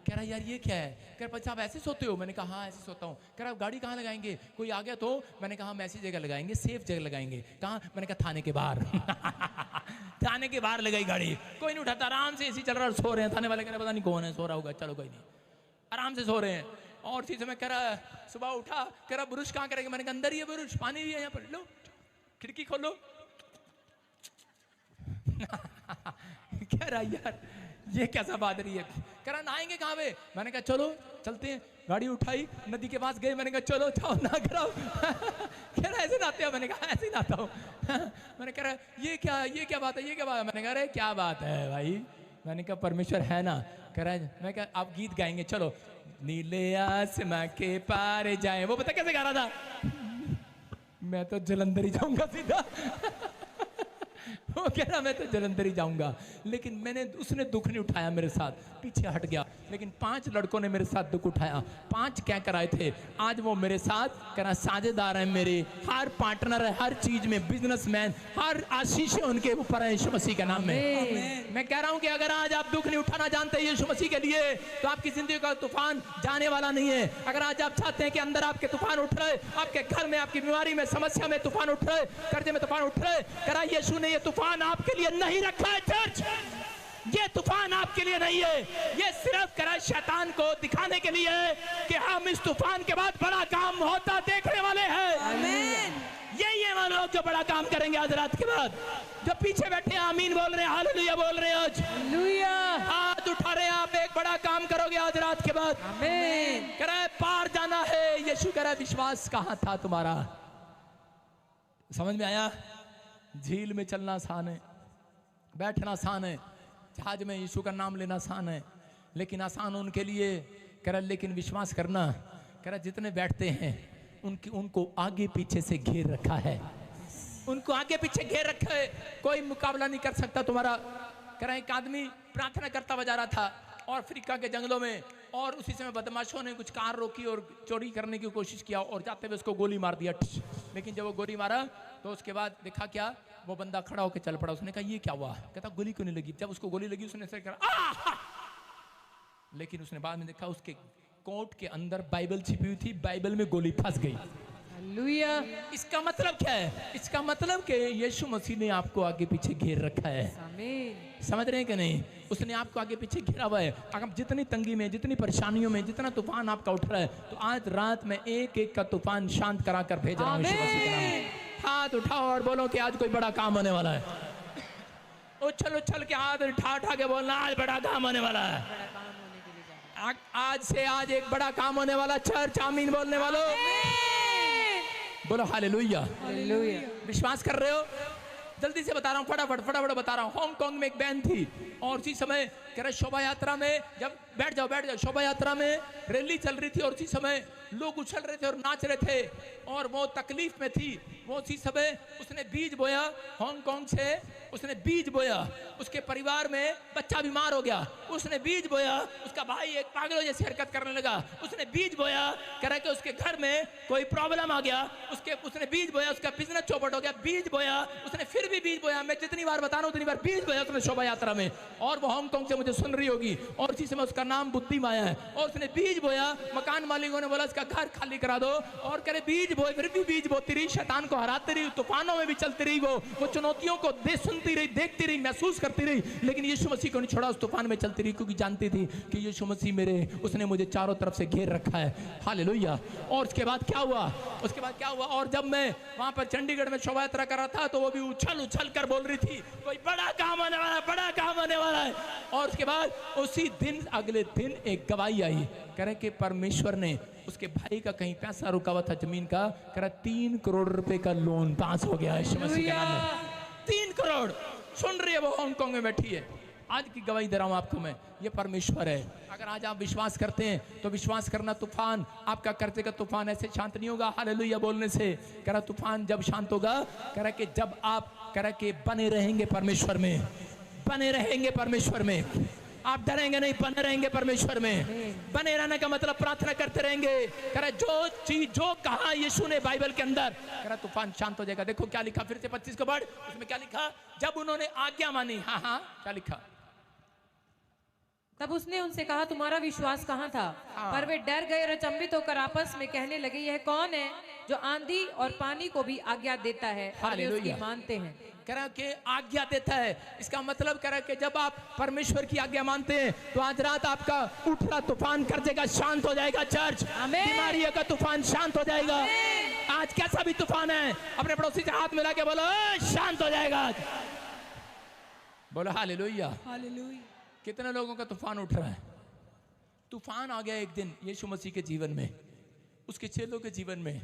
कह रहा यार ये क्या है? कह रहा अच्छा आप ऐसे सोते हो? मैंने कहा हाँ ऐसे सोता हूँ। कह रहा गाड़ी कहाँ लगाएंगे, कोई आ गया तो? मैंने कहा हम ऐसी जगह लगाएंगे, सेफ जगह लगाएंगे। कहाँ? मैंने कहा थाने के बाहर। थाने के बाहर लगाई गाड़ी, कोई नहीं उठाता, आराम से ऐसी चल रहा, सो रहे हैं। थाने वाले कह रहे पता नहीं कौन है, सो रहा होगा, चलो कोई नहीं, आराम से सो रहे हैं। और इसी समय कह रहा सुबह उठा, कह रहा बुरुश कहाँ करेंगे? मैंने कहा अंदर ही है बुरुश, पानी भी है यहाँ पर, लो खिड़की खोलो। कह रहा यार ये कैसा बादरी है? कह रहा नहाएंगे कहाँ पे? मैंने कहा चलो चलते हैं। गाड़ी उठाई, नदी के पास गए। मैंने कहा चलो जाओ ना कराओ। कह रहा ऐसे नहाते हो? मैंने कहा ऐसे ही नहाता हूँ। मैंने कह रहा ये क्या बात है, ये क्या बात है? मैंने कहा अरे क्या बात है भाई? मैंने कहा परमेश्वर है ना। कह रहा है, मैं कहा आप गीत गाएंगे, चलो नीले आसमां के पार जाए। वो पता कैसे गा रहा था? मैं तो जलंधर ही जाऊंगा सीधा। वो कह रहा मैं तो जलंधर ही जाऊंगा। लेकिन उसने दुख नहीं उठाया मेरे साथ, पीछे हट गया। लेकिन 5 लड़कों ने मेरे साथ दुख उठाया। 5 क्या कराए थे? आज वो मेरे साथ करा साझेदार है, मेरे हर पार्टनर है, हर चीज में बिजनेसमैन, हर आशीष उनके ऊपर है यीशु मसीह के नाम में। मैं कह रहा हूं कि अगर आज आप दुख नहीं उठाना जानते यीशु मसीह के लिए, तो आपकी जिंदगी का तूफान जाने वाला नहीं है। अगर आज आप चाहते हैं कि अंदर आपके तूफान उठ रहे, आपके घर में, आपकी बीमारी में, समस्या में तूफान उठ रहे, कर्जे में तूफान उठ रहे, करा यीशु ने ये तूफान आपके लिए नहीं रखा है। चर्च, ये तूफान आपके लिए नहीं है, ये सिर्फ करा शैतान को दिखाने के लिए है कि हम इस तूफान के बाद बड़ा काम होता देखने वाले हैं। आमीन। यही है वो लोग जो बड़ा काम करेंगे आज रात के बाद। जो पीछे बैठे हैं आमीन बोल रहे हैं, हालेलुया बोल रहे हैं, आज हालेलुया हाथ उठा रहे हैं, आप एक बड़ा काम करोगे आज रात के बाद। आमीन। कह रहा है पार जाना है। यीशु कह रहा है विश्वास कहाँ था तुम्हारा? समझ में आया? झील में चलना आसान है, बैठना आसान है, जहाज में यीशु का नाम लेना आसान है, लेकिन आसान उनके लिए कह रहा लेकिन विश्वास करना, कह रहा जितने बैठते हैं उनको आगे पीछे से घेर रखा है, उनको आगे पीछे घेर रखा है, कोई मुकाबला नहीं कर सकता तुम्हारा। कह रहा एक आदमी प्रार्थना करता हुआ जा रहा था और अफ्रीका के जंगलों में, और उसी समय बदमाशों ने कुछ कार रोकी और चोरी करने की कोशिश किया और जाते हुए उसको गोली मार दिया। लेकिन जब वो गोली मारा तो उसके बाद देखा क्या, वो बंदा खड़ा होकर चल पड़ा। उसने कहा ये क्या हुआ? कहता गोली क्यों नहीं लगी? जब उसको गोली लगी उसने ऐसे कहा, लेकिन उसने बाद में देखा उसके कोट के अंदर बाइबल छिपी हुई थी, बाइबल में गोली फंस गई। हालेलुया। इसका मतलब क्या है? इसका मतलब कि यीशु मसीह ने आपको आगे पीछे घेर रखा है। आमीन। समझ रहे हैं कि नहीं? उसने आपको आगे पीछे घेरा हुआ है। अगर जितनी तंगी में, जितनी परेशानियों में, जितना तूफान आपका उठ रहा है, तो आज रात में एक एक का तूफान शांत करा कर भेज रहा हूं यीशु मसीह के नाम में। हाथ उठाओ और बोलो कि आज कोई बड़ा काम होने वाला है। उछल उछल के हाथ उठा उठा के बोलना, आज बड़ा काम होने वाला है। बड़ा काम होने के लिए जा रहा है। आज से आज एक बड़ा काम होने वाला। चर्च आमीन बोलने वालों, बोलो हालेलुया। हालेलुया। विश्वास कर रहे हो? जल्दी से बता रहा हूँ, फटाफट फटाफट बता रहा हूँ। हांगकांग में एक बहन थी और उसी समय कह रहे शोभा यात्रा में, जब बैठ जाओ, शोभा यात्रा में रैली चल रही थी और उसी समय लोग उछल रहे थे और नाच रहे थे और वो तकलीफ में थी। वो उसी समय उसने बीज बोया, हांगकांग से उसने बीज बोया। उसके परिवार में बच्चा बीमार हो गया, उसने बीज बोया। उसका भाई एक पागलों जैसी हरकत करने लगा, उसने बीज बोया। कह रहा कि उसके घर में कोई प्रॉब्लम आ गया, उसने बीज बोया, उसका बिजनेस चौपट हो गया। बीज बोया, उसने फिर भी बीज बोया। मैं जितनी बार बता रहा हूँ उतनी बार बीज बोया उसने शोभा यात्रा में। और वो हांगकांग से मुझे सुन रही होगी और इसी समय उसका नाम बुद्धि माया है। और उसने बीज बोया, मकान मालिकों ने बोला इसका घर खाली करा दो। और करे बीज बोए, फिर भी बीज बोती रही, शैतान को हराती रही, तूफानों में भी चलती रही। वो चुनौतियों को सुनती रही, देखती रही, महसूस करती रही, लेकिन यीशु मसीह को नहीं छोड़ा। उस तूफान में चलती रही क्योंकि जानती थी कि यीशु मसीह उसने मुझे चारों तरफ से घेर रखा है। हालेलुया। और उसके बाद क्या हुआ? और जब मैं वहां पर चंडीगढ़ में शोभा यात्रा कर रहा था तो वो भी उछल उछल कर बोल रही थी कोई बड़ा काम होने वाला है, बड़ा काम होने वाला है। और उसके बाद उसी दिन, अगले दिन एक गवाही आई, कह रहे कि परमेश्वर ने उसके भाई का कहीं पैसा रुका हुआ था जमीन का, कह रहा 3 करोड़ रुपए का लोन पास हो गया है यीशु मसीह के नाम में। 3 करोड़। सुन रही है वो, हांगकांग में बैठी है। आज की गवाही दे रहा हूं आपको मैं, ये परमेश्वर है। अगर आज आप विश्वास करते हैं तो विश्वास करना, तूफान आपका कर्जे का तूफान ऐसे शांत नहीं होगा हालेलुया बोलने से। कह रहा तूफान जब शांत होगा, कह रहा कि जब आप कह रहा कि बने रहेंगे परमेश्वर में, बने रहेंगे परमेश्वर में। आप डरेंगे नहीं, बने रहेंगे परमेश्वर में। बने रहने का मतलब प्रार्थना करते रहेंगे। कह रहा जो चीज जो कहा यीशु ने बाइबल के अंदर, कह रहा तूफान शांत हो जाएगा। देखो क्या लिखा, फिर से 25 को पढ़, उसमें क्या लिखा? जब उन्होंने आज्ञा मानी। हाँ, क्या लिखा? तब उसने उनसे कहा तुम्हारा विश्वास कहाँ था? पर वे डर गए और अचंभित होकर आपस में कहने लगे यह कौन है जो आंधी और पानी को भी आज्ञा देता है और वे उसकी मानते हैं। कह रहा कि आज्ञा देता है, इसका मतलब कह रहा कि जब आप परमेश्वर की आज्ञा मानते हैं तो आज रात आपका उठ रहा तूफान कर्जे का शांत हो जाएगा। चर्च, बीमारियों का तूफान शांत हो जाएगा। आज कैसा भी तूफान है, अपने पड़ोसी से हाथ मिला के बोलो शांत हो जाएगा आज। बोलो हालेलुया। हालेलुया। कितने लोगों का तूफान उठ रहा है? तूफान आ गया एक दिन यीशु मसीह के जीवन में, उसके चेलों के जीवन में।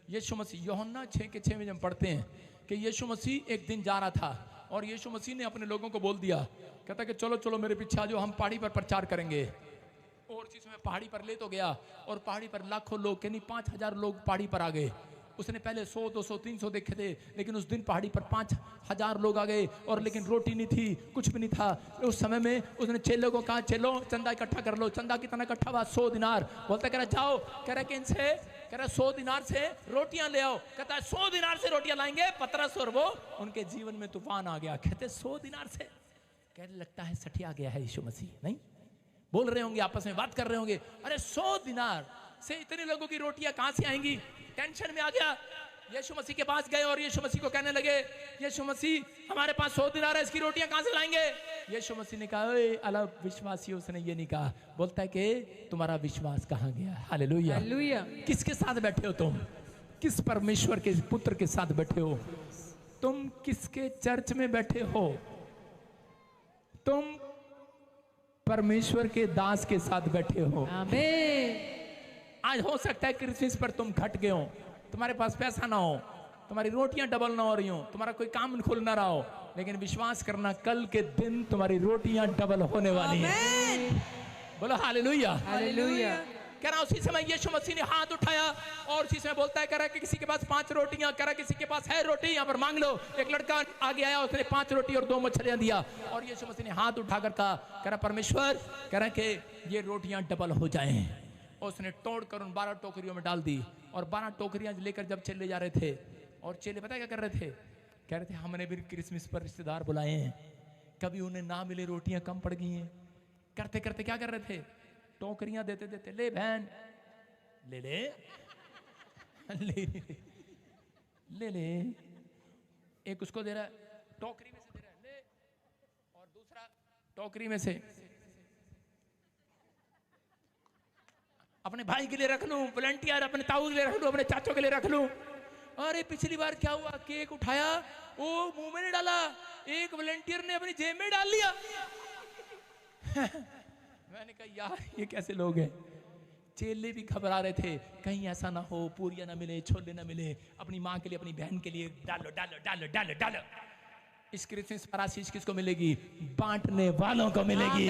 यीशु मसीह, यूहन्ना 6:6 में जब पढ़ते हैं कि यीशु मसीह एक दिन जा रहा था और यीशु मसीह ने अपने लोगों को बोल दिया, कहता कि चलो चलो मेरे पीछे आ जाओ, हम पहाड़ी पर प्रचार करेंगे। और इसी समय पहाड़ी पर ले तो गया और पहाड़ी पर लाखों लोग, यानी 5000 लोग पहाड़ी पर आ गए। उसने पहले 100, 200, 300 देखे थे, लेकिन उस दिन पहाड़ी पर 5000 लोग आ गए और लेकिन रोटी नहीं थी, कुछ भी नहीं था। उस समय में उसने चेलों को कहा चलो चंदा इकट्ठा कर लो। चंदा कितना इकट्ठा हुआ? 100 दिनार। बोलता कह रहा जाओ, कह रहा कि इनसे, कह रहा 100 दिनार से रोटियां ले आओ। कहता है 100 दिनार से रोटियां लाएंगे। पतरस और वो, उनके जीवन में तूफान आ गया। कहते 100 दिनार से, कहने लगता है सठिया गया है यीशु मसीह। नहीं बोल रहे होंगे, आपस में बात कर रहे होंगे, अरे 100 दिनार से इतने लोगों की रोटियां कहां से आएंगी? टेंशन में आ गया। यीशु मसीह के पास गए और यीशु मसीह को कहने लगे यीशु मसीह हमारे पास 100 दिनार है, इसकी रोटियां कहां से लाएंगे? यीशु मसीह ने कहा अलग विश्वासियों, उसने ये नहीं कहा। बोलता है कि तुम्हारा विश्वास कहां गया? हालेलुया। हालेलुया। किसके साथ बैठे हो तुम? किस परमेश्वर के पुत्र के साथ बैठे हो? तुम किसके चर्च में बैठे हो? तुम परमेश्वर के दास के साथ बैठे हो। आमीन। आज हो सकता है क्रिसमस पर तुम घट गए हो, तुम्हारे पास पैसा ना हो, तुम्हारी रोटियां डबल ना हो रही हो, तुम्हारा कोई काम खुल ना रहा हो, लेकिन विश्वास करना कल के दिन तुम्हारी रोटियां डबल होने वाली हैं। बोलो हालेलुया। हालेलुया। कह रहा उसी समय यीशु मसीह ने हाथ उठाया और उसी समय बोलता है, कह रहा कि किसी के पास 5 रोटियां, कह रहा किसी के पास है रोटी, यहाँ पर मांग लो। एक लड़का आगे आया, उसने 5 रोटी और 2 मछलियां दिया और यीशु मसीह ने हाथ उठाकर कहा, कह रहा परमेश्वर, कह रहा कि ये रोटियां डबल हो जाएं। और उसने तोड़कर उन 12 टोकरियों में डाल दी और 12 टोकरियां लेकर जब चले जा रहे थे, और चेले पता क्या कर रहे थे? कह रहे थे हमने भी क्रिसमस पर रिश्तेदार बुलाए हैं, कभी उन्हें ना मिले, रोटियां कम पड़ गई हैं। करते करते क्या कर रहे थे? टोकरियां देते देते, ले बहन ले ले, ले ले ले, एक उसको दे रहा है, टोकरी में से दे रहा है, ले, और दूसरा टोकरी में से अपने भाई के लिए रख लूं, वॉलंटियर अपने ताऊ के लिए रख लूं, अपने चाचों के लिए रख लूं। अरे पिछली बार क्या हुआ, केक उठाया, वो मुंह में नहीं डाला, एक वॉलंटियर ने अपनी जेब में डाल लिया। मैंने कहा यार ये कैसे लोग हैं। चेले भी घबरा रहे थे, कहीं ऐसा ना हो पूरियां ना मिले, छोले ना मिले, अपनी माँ के लिए, अपनी बहन के लिए डालो डालो डालो डालो डालो। इस क्रिसमस पर आशीष किसको मिलेगी? बांटने वालों को मिलेगी।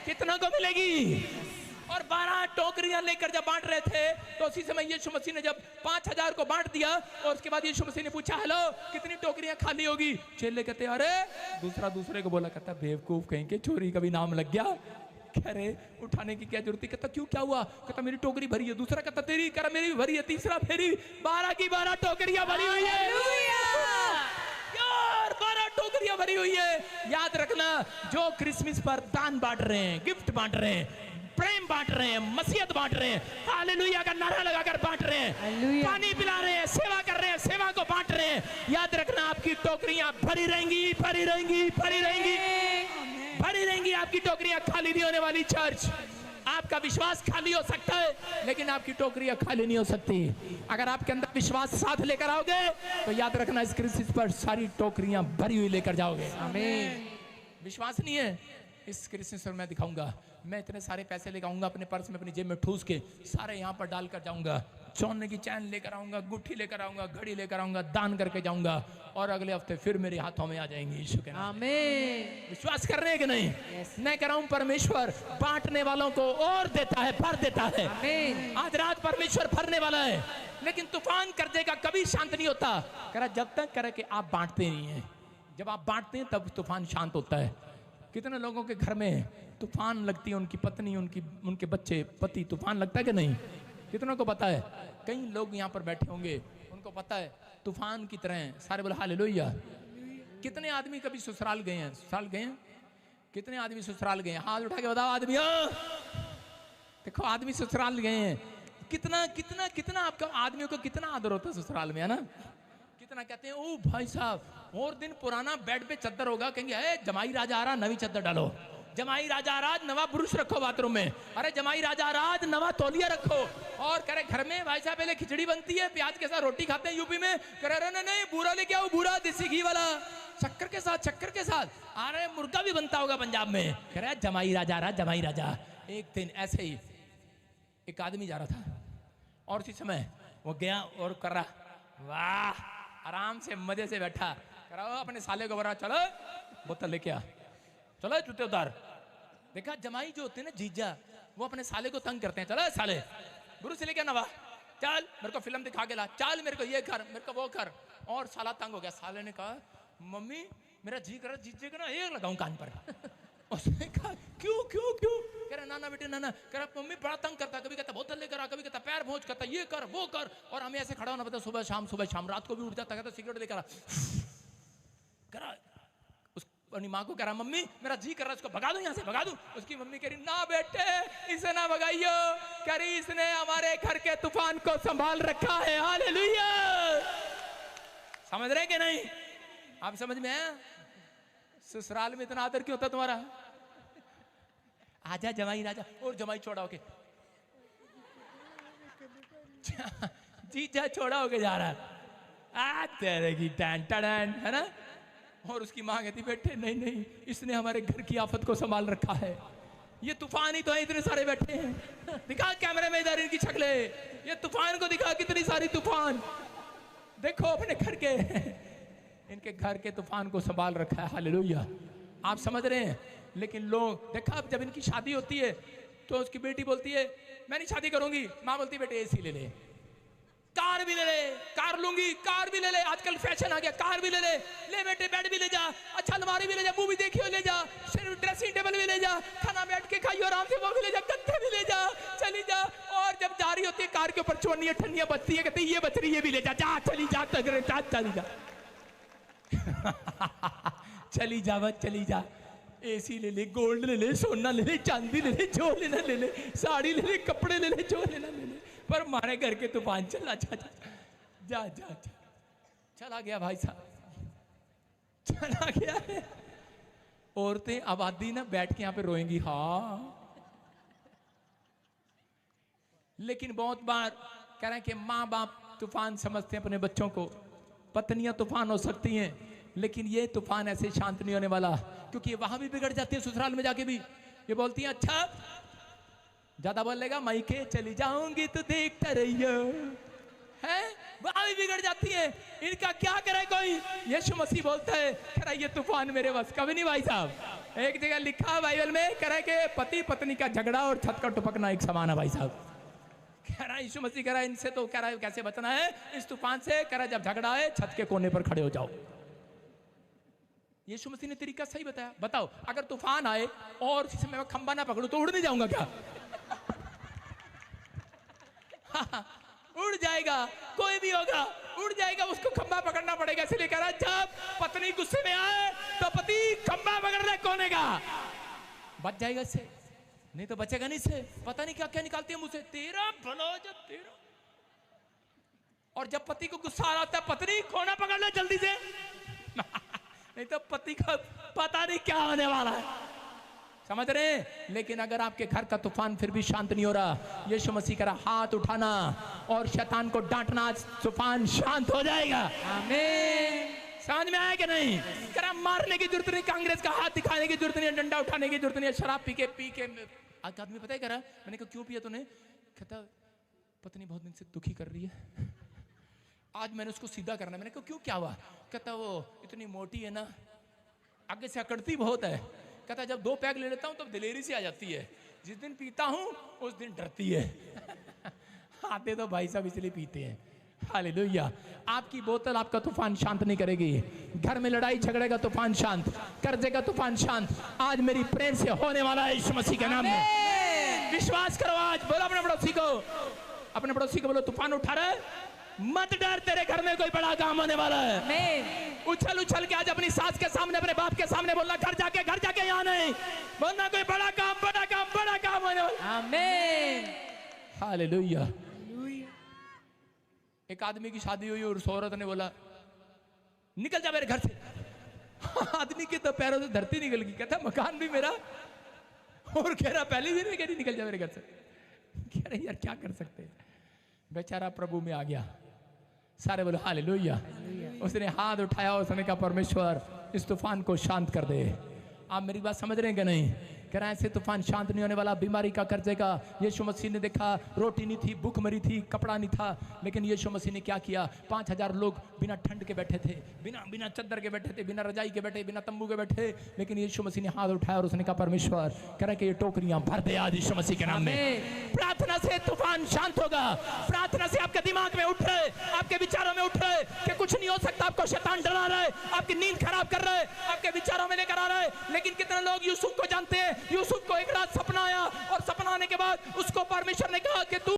कितनों को मिलेगी? और 12 टोकरियां लेकर जब बांट रहे थे तो उसी समय यीशु मसीह ने जब 5000 को बांट दिया और उसके बाद यीशु मसीह ने पूछा, हेलो कितनी टोकरियां खाली होगी? चेले कहते अरे, दूसरा दूसरे को बोला, कहता बेवकूफ कहीं के, चोरी का भी नाम लग गया। कह रहे उठाने की क्या जरूरत है? कहता क्यों, क्या हुआ? कहता मेरी टोकरी भरी है। दूसरा कहता तेरी, कह मेरी भी भरी है। तीसरा फेरी 12 की 12 टोकरियां भरी हुई है यार, 12 टोकरियां भरी हुई है। याद रखना, जो क्रिसमस पर दान बांट रहे हैं, गिफ्ट बांट रहे हैं, प्रेम बांट रहे हैं, मसीहत बांट रहे हैं, हालेलुया का नारा लगाकर बांट रहे हैं, पानी पिला रहे हैं, सेवा कर रहे हैं, सेवा को बांट रहे हैं, याद रखना आपकी टोकरियां भरी रहेंगी, भरी रहेंगी, भरी रहेंगी, भरी रहेंगी। आपकी टोकरियां खाली नहीं होने वाली। चर्च, आपका विश्वास खाली हो सकता है लेकिन आपकी टोकरियां खाली नहीं हो सकती। अगर आपके अंदर विश्वास साथ लेकर आओगे तो याद रखना इस क्रिसमस पर सारी टोकरियां भरी हुई लेकर जाओगे। आमीन। विश्वास नहीं है, इस क्रिसमस पर मैं दिखाऊंगा, मैं इतने सारे पैसे लेकर आऊंगा अपने पर्स में, अपनी जेब में ठूस के सारे यहाँ पर डालकर जाऊंगा, सोने की चैन लेकर आऊंगा, गुट्ठी लेकर आऊंगा, घड़ी लेकर आऊंगा, दान करके जाऊंगा और अगले हफ्ते फिर मेरे हाथों में आ जाएंगी। यीशु के नाम। आमीन। विश्वास कर रहे हैं कि नहीं? मैं कह रहा हूं परमेश्वर बांटने वालों को और देता है, भर देता है। आमीन। आज रात परमेश्वर भरने वाला है, लेकिन तूफान कर देगा, कभी शांत नहीं होता। कह रहा जब तक करे कि आप बांटते नहीं है, जब आप बांटते हैं तब तूफान शांत होता है। कितने लोगों के घर में तूफान लगती है, उनकी पत्नी, उनके बच्चे, पति, तूफान लगता है कि नहीं? कितनों को पता है? कई लोग यहाँ पर बैठे होंगे, उनको पता है तूफान की तरह है। सारे बोले हालेलुया। कितने आदमी कभी ससुराल गए हैं? ससुराल गए हैं? कितने आदमी ससुराल गए हैं? हाथ उठा के बताओ आदमी। देखो आदमी ससुराल गए हैं, कितना कितना कितना आपका आदमियों को कितना आदर होता है ससुराल में, है ना? कितना कहते हैं ओ भाई साहब, और दिन पुराना बेड पे चद्दर होगा, कहेंगे अरे जमाई राजा आ रहा, नवी चद्दर डालो। जमाई राजा राज नवा ब्रुश रखो बाथरूम में, अरे जमाई राजा राज नवा तौलिया रखो। और करे घर में भाई साहब पहले खिचड़ी बनती है, प्याज के साथ रोटी खाते हैं यूपी में, करे अरे नहीं बूरा लेके आओ, बूरा देसी घी वाला, शक्कर के साथ, शक्कर के साथ। अरे मुर्गा भी बनता होगा पंजाब में, कह रहा जमाई राजा राज, जमाई राजा। एक दिन ऐसे ही एक आदमी जा रहा था और उसी समय वो गया और कर रहा, वाह, आराम से मजे से बैठा, कह रहा अपने साले को बोला चलो बोतल लेके आ, चलो जूते उतार। देखा जमाई जो होते हैं ना, जीजा, वो अपने साले को तंग करते हैं, चलो साले ब्रुश लेके नवा, चल मेरे को फिल्म दिखा के ला, चल मेरे को ये कर, मेरे को वो कर। और साला तंग हो गया। साले ने कहा मम्मी मेरा जी कर जीजे का ना एक लगाऊं कान पर। उसने कहा क्यों क्यों क्यों? कह रहा नाना बेटे नाना, कह रहा मम्मी बड़ा तंग करता, कभी कहता बोतल लेकर आ, कभी कहता पैर भोज करता, ये कर वो कर, और हमें ऐसे खड़ा होना पड़ता सुबह शाम, रात को भी उठ जाता, कहता सिगरेट लेकर आ। कह रहा अपनी माँ को कह रहा मम्मी मेरा जी कर रहा है इसको भगा दूं यहाँ से, भगा दूं। उसकी मम्मी कह रही ना बेटे इसे ना भगाइयो, कह रही इसने हमारे घर के तूफान को संभाल रखा है। हालेलुया। समझ रहे कि नहीं? आप समझ में आया? ससुराल में इतना आदर क्यों होता तुम्हारा? आजा जमाई राजा, और जमाई छोड़ा होके जीजा छोड़ा होके जा रहा है, आ तेरे की टैन टैन, है ना? और उसकी माँ कहती बेटे नहीं नहीं, इसने हमारे घर की आफत को संभाल रखा है। ये तूफान ही तो है, इतने सारे बैठे हैं, दिखा कैमरे में इधर इनकी शक्लें, ये तूफान को दिखा, कितनी सारी तूफान, देखो अपने घर के, इनके घर के तूफान को संभाल रखा है। हालेलुया। आप समझ रहे हैं? लेकिन लोग देखा जब इनकी शादी होती है तो उसकी बेटी बोलती है मैं नहीं शादी करूंगी, माँ बोलती है बेटे एसी ले ले, कार भी ले ले, कार लूंगी, कार भी ले ले, आजकल फैशन आ गया, कार भी ले ले, ले बेटे बेड भी ले जा, अच्छा अलमारी भी ले जा, मूवी देखियो ले जा, ड्रेसिंग टेबल भी ले जा, खाना बैठ के खाइयो आराम से, वो भी ले जा, गद्दे भी ले जा, चली जा। और जब जा रही होती है कार के ऊपर चोनियां ठंडियां बचती है, कहती है ये बच रही है भी ले जा, जा चली जा, चली जा चली जा बस चली जा, एसी ले ले, गोल्ड ले ले, सोना ले ले, चांदी ले ले, जो लेना ले ले, साड़ी ले ले, कपड़े ले ले, जो लेना ले ले, पर हमारे घर के तूफान चला जा। जा जा जा। चला गया भाई साहब, चला गया है। औरतें आबादी ना बैठ के यहां पे रोएंगी, हाँ। लेकिन बहुत बार कह रहे हैं कि माँ बाप तूफान समझते हैं अपने बच्चों को, पत्नियां तूफान हो सकती हैं, लेकिन ये तूफान ऐसे शांत नहीं होने वाला, क्योंकि वहां भी बिगड़ जाती है, ससुराल में जाके भी ये बोलती हैं अच्छा ज्यादा बोलेगा मायके चली जाऊंगी तो देखता रहियो, है वहां भी बिगड़ जाती है। इनका क्या करे कोई। यीशु मसीह बोलता है कह रहा ये तूफान मेरे बस कभी नहीं भाई साहब। एक जगह लिखा है बाइबल में कह रहा है कि पति पत्नी का झगड़ा और छत का टुपकना एक समान है भाई साहब। कह रहा यीशु मसीह कह रहा है इनसे तो कह रहा है कैसे बचना है इस तूफान से। कह रहा है जब झगड़ा है छत के कोने पर खड़े हो जाओ। यीशु मसीह ने तरीका सही बताया। बताओ अगर तूफान आए और मैं खंबा ना पकड़ू तो उड़ नहीं जाऊंगा क्या? उड़ जाएगा, कोई भी होगा उड़ जाएगा, उसको खंबा पकड़ना पड़ेगा। इसलिए कह रहा है जब पत्नी गुस्से में आए तो पति खंबा पकड़ना कोने का, बच जाएगा इससे, नहीं तो बचेगा नहीं इससे। पता नहीं क्या क्या निकालती है मुझसे, तेरा भला जो तेरा। और जब पति को गुस्सा आ रहा है पत्नी कोना पकड़ ले जल्दी से नहीं तो पति का पता नहीं क्या होने वाला है, समझ रहे हैं। लेकिन अगर आपके घर का तूफान फिर भी शांत नहीं हो रहा, यीशु मसीह कह रहा हाथ उठाना और शैतान को डांटना, तूफान शांत हो जाएगा। आमीन। समझ में आया कि नहीं? करा मारने की जरूरत नहीं, कांग्रेस का हाथ दिखाने की जरूरत नहीं, डंडा उठाने की जरूरत नहीं, शराब पी के आज आदमी पता है कह रहा, मैंने कहा क्यों पिया तूने? कहता पत्नी बहुत दिन से दुखी कर रही है, आज मैंने उसको सीधा करना। मैंने कहा क्यों क्या हुआ? कहता वो इतनी मोटी है ना, आगे से अकड़ती बहुत है। कहता जब 2 पैग ले लेता हूं तो दिलेरी से आ जाती है, जिस दिन पीता हूं उस दिन डरती है आते तो भाई साहब इसलिए पीते हैं। हालेलुया। आपकी बोतल आपका तूफान शांत नहीं करेगी। घर में लड़ाई झगड़े का तूफान शांत, कर्जे का तूफान शांत आज मेरी प्रेम से होने वाला है यीशु मसीह के नाम में। विश्वास करो आज। बोलो अपने पड़ोसी को, अपने पड़ोसी को बोलो तूफान उठा रहा है, मत डर, तेरे घर में कोई बड़ा काम होने वाला है। उछल उछल के आज अपनी सास के सामने, अपने बाप के सामने बोलना, घर जाके यहाँ नहीं बोलना, कोई बड़ा काम होने वाला। आमीन। हालेलुया। एक आदमी की शादी हुई और उस औरत ने बोला निकल जा मेरे घर से। आदमी के तो पैरों से धरती निकल गई। कहता मकान भी मेरा और कह रहा पहले भी नहीं, कह रही निकल जा मेरे घर से। कह रहे यार क्या कर सकते हैं। बेचारा प्रभु में आ गया। सारे बोलो हालेलुया। उसने हाथ उठाया, उसने कहा परमेश्वर इस तूफान को शांत कर दे। आप मेरी बात समझ रहे हैं कि नहीं? कह रहा है ऐसे तूफान शांत नहीं होने वाला। बीमारी का, कर्जे का। यीशु मसीह ने देखा रोटी नहीं थी, भूख मरी थी, कपड़ा नहीं था, लेकिन यीशु मसीह ने क्या किया? 5000 लोग बिना ठंड के बैठे थे, बिना चद्दर के बैठे थे, बिना रजाई के बैठे, बिना तंबू के बैठे, लेकिन यीशु मसीह ने हाथ उठाया और उसने कहा परमेश्वर कह रहा है कि ये टोकरियां भर दे आज यीशु मसीह के नाम में। प्रार्थना से तूफान शांत होगा। प्रार्थना से आपके दिमाग में उठ रहे, आपके विचारों में उठ रहे कि कुछ नहीं हो सकता, आपको शैतान डरा रहा है, आपकी नींद खराब कर रहा है, आपके विचारों में लेकर आ रहा है। लेकिन कितने लोग यूसुफ को जानते हैं? यूसुफ को एक रात सपना आया और सपना आने के बाद उसको परमेश्वर ने कहा कि तू